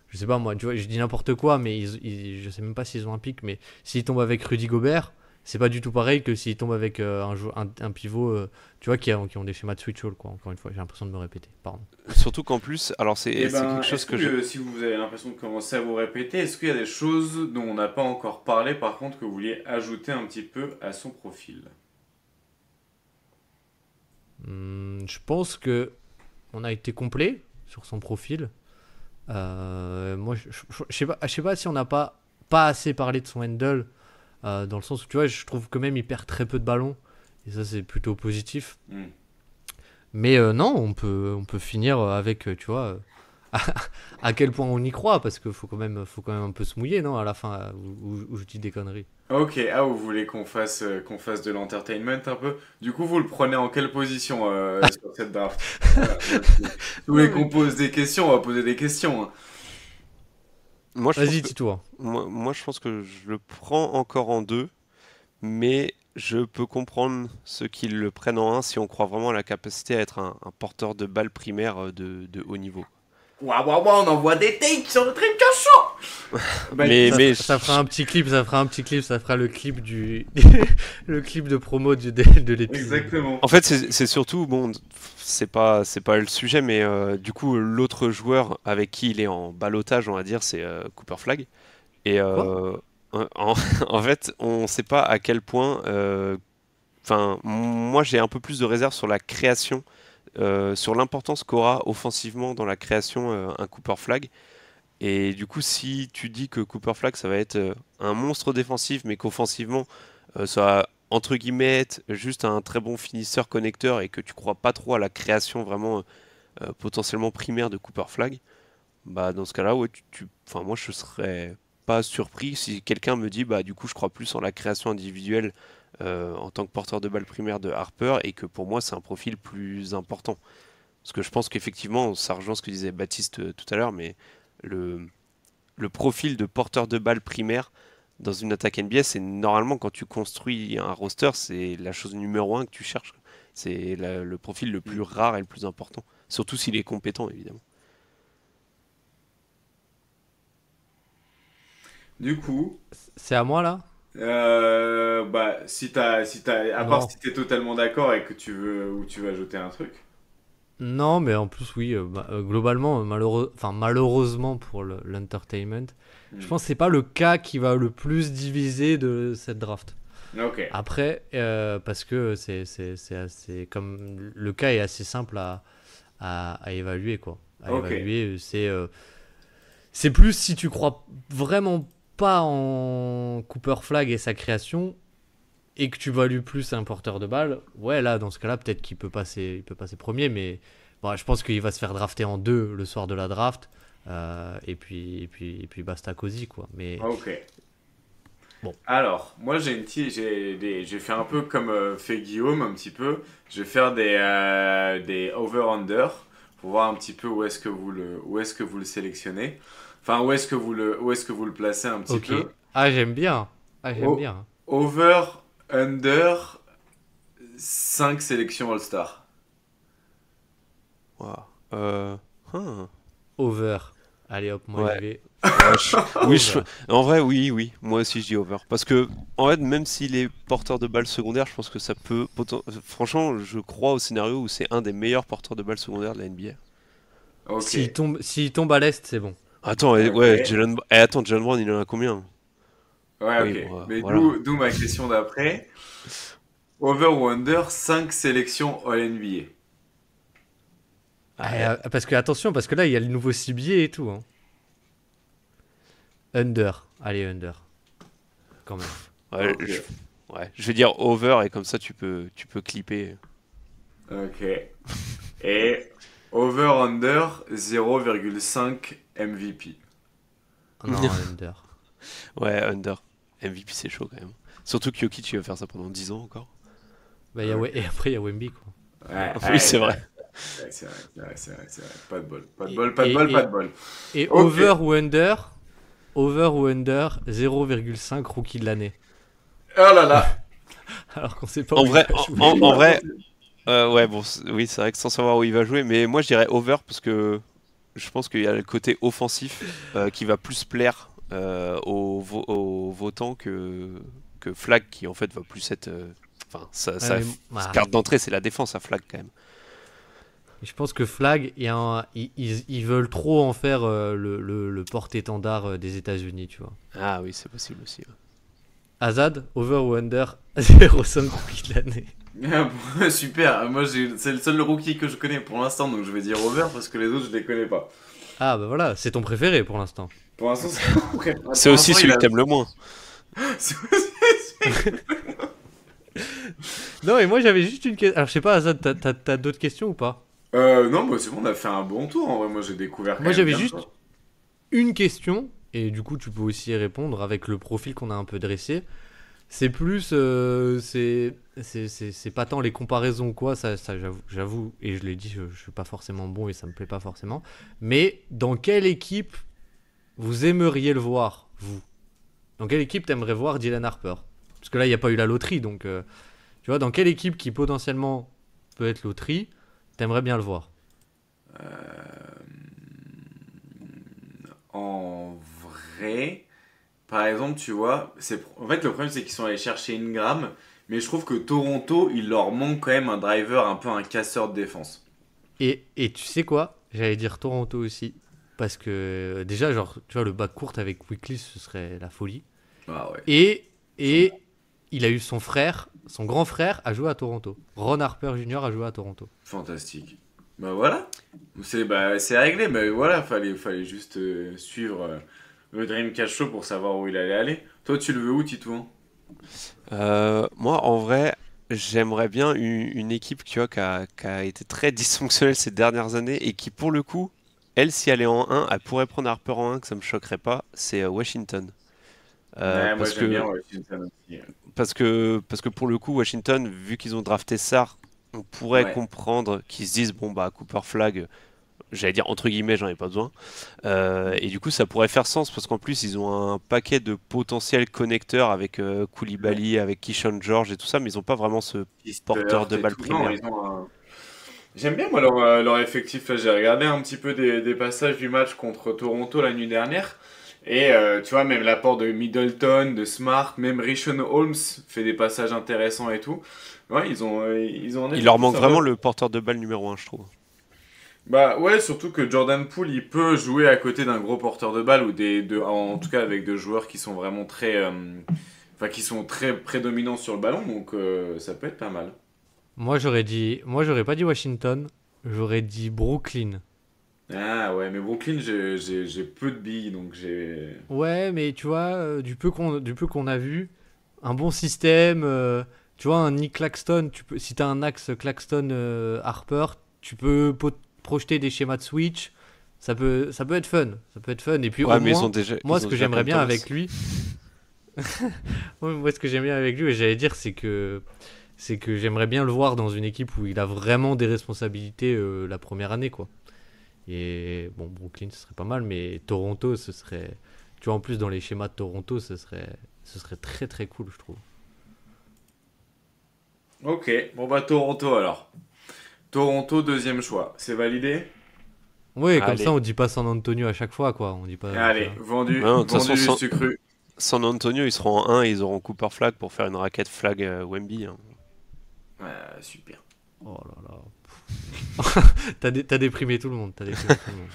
je sais pas moi, tu vois, je dis n'importe quoi, mais je sais même pas s'ils ont un pic, mais s'il tombe avec Rudy Gobert, c'est pas du tout pareil que s'il tombe avec un pivot, tu vois, qui ont des schémas de switch all, quoi. Encore une fois, j'ai l'impression de me répéter, pardon. Surtout qu'en plus, alors Et c'est quelque ben, chose est-ce que je. que si vous avez l'impression de commencer à vous répéter, est-ce qu'il y a des choses dont on n'a pas encore parlé, par contre, que vous vouliez ajouter un petit peu à son profil? Je pense que on a été complet sur son profil. Moi, je sais pas si on n'a pas assez parlé de son handle, dans le sens où tu vois, je trouve que même il perd très peu de ballons et ça c'est plutôt positif. Hmm. Mais non, on peut finir avec, tu vois, à, à quel point on y croit parce qu'il faut quand même un peu se mouiller, non, à la fin où je dis des conneries. Ok, ah, vous voulez qu'on fasse de l'entertainment un peu? Du coup, vous le prenez en quelle position sur cette draft? Voilà. Vous voulez Non, qu'on mais pose des questions? On va poser des questions, hein. Moi, je pense vas-y, que dis-toi. moi, je pense que je le prends encore en deux, mais je peux comprendre ceux qui le prennent en un si on croit vraiment à la capacité à être un porteur de balle primaire de haut niveau. On envoie des takes sur le Dreamcast Show! Bah, Mais Ça, mais ça fera je- un petit clip, ça fera le clip le clip de promo de l'épisode. exactement. En fait, c'est surtout, bon, c'est pas le sujet, mais du coup, l'autre joueur avec qui il est en ballottage, on va dire, c'est Cooper Flag. Et Quoi? en fait, on ne sait pas à quel point. Enfin, moi, j'ai un peu plus de réserve sur la création, sur l'importance qu'aura offensivement dans la création un Cooper Flag. Et du coup, si tu dis que Cooper Flag, ça va être un monstre défensif, mais qu'offensivement, ça va entre guillemets être juste un très bon finisseur connecteur et que tu crois pas trop à la création vraiment potentiellement primaire de Cooper Flag, bah dans ce cas-là, ouais, enfin moi je serais pas surpris si quelqu'un me dit bah du coup je crois plus en la création individuelle en tant que porteur de balle primaire de Harper et que pour moi c'est un profil plus important. Parce que je pense qu'effectivement, ça rejoint ce que disait Baptiste tout à l'heure, mais le, le profil de porteur de balle primaire dans une attaque NBA, c'est normalement quand tu construis un roster, c'est la chose numéro un que tu cherches. C'est le profil le plus rare et le plus important. Surtout s'il est compétent, évidemment. Du coup, C'est à moi là? bah, à part Non. si t'es totalement d'accord et que tu veux ajouter un truc. Non, mais en plus, oui, globalement, malheureusement pour l'entertainment, je Hmm. pense que c'est pas le cas qui va le plus diviser de cette draft. Ok, Après, parce que c'est assez, comme le cas est assez simple à évaluer, quoi. À ok, évaluer, c'est plus si tu crois vraiment pas en Cooper Flag et sa création et que tu values plus un porteur de balle, ouais, là, dans ce cas-là, peut-être il peut passer premier, mais bon, je pense qu'il va se faire drafter en deux le soir de la draft. Et puis basta cosy, quoi. Mais ok. bon, Alors, moi j'ai fait un peu comme fait Guillaume un petit peu. Je vais faire des over-under pour voir un petit peu où est-ce que vous le sélectionnez. Enfin, où est-ce que vous le placez un petit ok. peu. Ah, j'aime bien. Ah, j'aime O- bien. Over-under 5 sélections All-Star. Waouh. Hein. Over. Allez hop, moi Ouais. j'y vais. Ouais, oui, Over. en vrai, oui, oui. Moi aussi, je dis over. Parce que, en fait, même s'il est porteur de balles secondaires, je pense que ça peut. Franchement, je crois au scénario où c'est un des meilleurs porteurs de balles secondaires de la NBA. Ok, S'il tombe à l'est, c'est bon. Attends, ouais, ok. Jalen Brown, il en a combien? Ouais, Oui, ok. bon, Mais voilà. d'où ma question d'après. Over ou under 5 sélections All-NBA. Ah, ouais. Parce que attention, parce que là il y a le nouveau cibier et tout, hein. Under. Allez, under. Quand même. Ouais, Ok, ouais, je vais dire over et comme ça tu peux clipper. ok. Et over-under 0,5 MVP. Non, under. Ouais, under. MVP c'est chaud quand même. Surtout que Jokic il va faire ça pendant 10 ans encore. Bah, Ok. et après il y a Wemby, quoi. Ouais, Oui, ouais, c'est vrai. c'est vrai, c'est vrai, c'est vrai, c'est vrai. Pas de bol, pas de Et, bol, pas de bol, et, pas de et, bol. et Ok. over ou under 0,5 rookie de l'année. Oh là là. Alors qu'on sait pas En où il vrai, va jouer. en vrai, ouais, bon, oui, c'est vrai que sans savoir où il va jouer, mais moi je dirais over parce que je pense qu'il y a le côté offensif qui va plus plaire aux votants que Flag qui en fait va plus être. Enfin, Ouais, mais, sa ah, carte d'entrée c'est la défense à Flag quand même. je pense que Flag, ils veulent trop en faire le porte-étendard des États-Unis, tu vois. Ah oui, c'est possible aussi. Ouais. Azad, over ou under 0,5 rookie de l'année. Ah, bon, super. Moi, c'est le seul rookie que je connais pour l'instant, donc je vais dire over parce que les autres, je les connais pas. Ah, bah voilà, c'est ton préféré pour l'instant. Pour l'instant, c'est ouais, C'est pour aussi l'instant, il celui a. que t'aimes le moins. Non, et moi j'avais juste une question. Alors je sais pas, Azad, t'as d'autres questions ou pas? Non, bah c'est bon, on a fait un bon tour. En vrai, moi, j'ai découvert quand Moi même j'avais bien de juste choses. une question, et du coup tu peux aussi y répondre avec le profil qu'on a un peu dressé. C'est plus. C'est pas tant les comparaisons ou quoi, ça j'avoue, et je l'ai dit, je suis pas forcément bon et ça me plaît pas forcément. Mais dans quelle équipe vous aimeriez le voir, vous? Dans quelle équipe t'aimerais voir Dylan Harper? Parce que là, il n'y a pas eu la loterie, donc tu vois, dans quelle équipe qui potentiellement peut être loterie, t'aimerais bien le voir? En vrai, par exemple, tu vois, en fait, le problème, c'est qu'ils sont allés chercher Ingram, mais je trouve que Toronto, il leur manque quand même un driver, un peu un casseur de défense. Et tu sais quoi? J'allais dire Toronto aussi. Parce que déjà, genre, tu vois, le bac court avec Quickly, ce serait la folie. Ah ouais. Son- Et il a eu son grand frère a joué à Toronto. Ron Harper Jr. a joué à Toronto. Fantastique. Bah voilà. C'est réglé, mais voilà, fallait juste suivre le Dreamcast Show pour savoir où il allait aller. Toi, tu le veux où, Titouan? Moi, en vrai, j'aimerais bien une équipe qui a été très dysfonctionnelle ces dernières années et qui, pour le coup, elle, si elle est en 1, elle pourrait prendre Harper en 1, que ça me choquerait pas, c'est Washington. Ouais, moi Parce j'aime bien que, Washington aussi. parce que pour le coup, Washington, vu qu'ils ont drafté Sarr, on pourrait Ouais. comprendre qu'ils se disent, bon, bah, Cooper Flag, j'allais dire entre guillemets, j'en ai pas besoin. Et du coup, ça pourrait faire sens parce qu'en plus, ils ont un paquet de potentiels connecteurs avec Koulibaly, avec Kishon George et tout ça, mais ils ont pas vraiment ce porteur de Et balle tout. Non, primaire. ils ont un... J'aime bien moi leur effectif. Là, j'ai regardé un petit peu des passages du match contre Toronto la nuit dernière. Et tu vois, même l'apport de Middleton, de Smart, même Richaun Holmes fait des passages intéressants et tout. Ouais, ils ont un Il leur effectif manque sympa. vraiment le porteur de balle numéro 1, je trouve. Bah ouais, surtout que Jordan Poole, il peut jouer à côté d'un gros porteur de balle ou en tout cas avec deux joueurs qui sont vraiment enfin qui sont très prédominants sur le ballon, donc ça peut être pas mal. Moi, j'aurais pas dit Washington, j'aurais dit Brooklyn. Ah ouais, mais Brooklyn, j'ai peu de billes, donc j'ai... Ouais, mais tu vois, du peu qu'on a vu, un bon système, tu vois, un Nick Claxton, si t'as un axe Claxton Harper, tu peux projeter des schémas de switch, ça peut être fun, ça peut être fun. Et puis Ouais, au mais moins, moi, ils ce ont que déjà j'aimerais Cam bien Thomas. avec lui, ouais, moi, ce que j'aime bien avec lui, et j'allais dire, c'est que j'aimerais bien le voir dans une équipe où il a vraiment des responsabilités la première année, quoi. Et bon, Brooklyn, ce serait pas mal, mais Toronto, ce serait. Tu vois, en plus, dans les schémas de Toronto, ce serait très très cool, je trouve. Ok, bon bah Toronto alors. Toronto, deuxième choix. C'est validé? Ouais, comme ça, Allez. on dit pas San Antonio à chaque fois, quoi. On dit pas. Tu Allez, vois. vendu, Ouais, de toute façon, vendu, sucru. San Antonio, ils seront en 1 et ils auront Cooper Flag pour faire une raquette flag Wemby, hein. Ouais, super. Oh là là. T'as déprimé tout le monde. T'as déprimé tout le monde.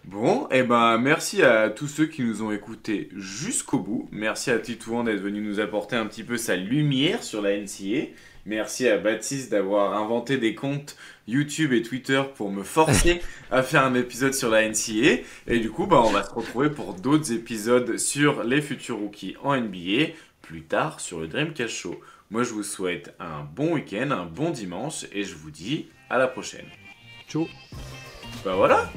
Bon, et ben merci à tous ceux qui nous ont écoutés jusqu'au bout. Merci à Titouan d'être venu nous apporter un petit peu sa lumière sur la NCA. Merci à Baptiste d'avoir inventé des comptes YouTube et Twitter pour me forcer à faire un épisode sur la NCA. Et du coup, bah, on va se retrouver pour d'autres épisodes sur les futurs rookies en NBA plus tard sur le Dreamcast Show. Moi, je vous souhaite un bon week-end, un bon dimanche et je vous dis à la prochaine. Ciao. Bah voilà!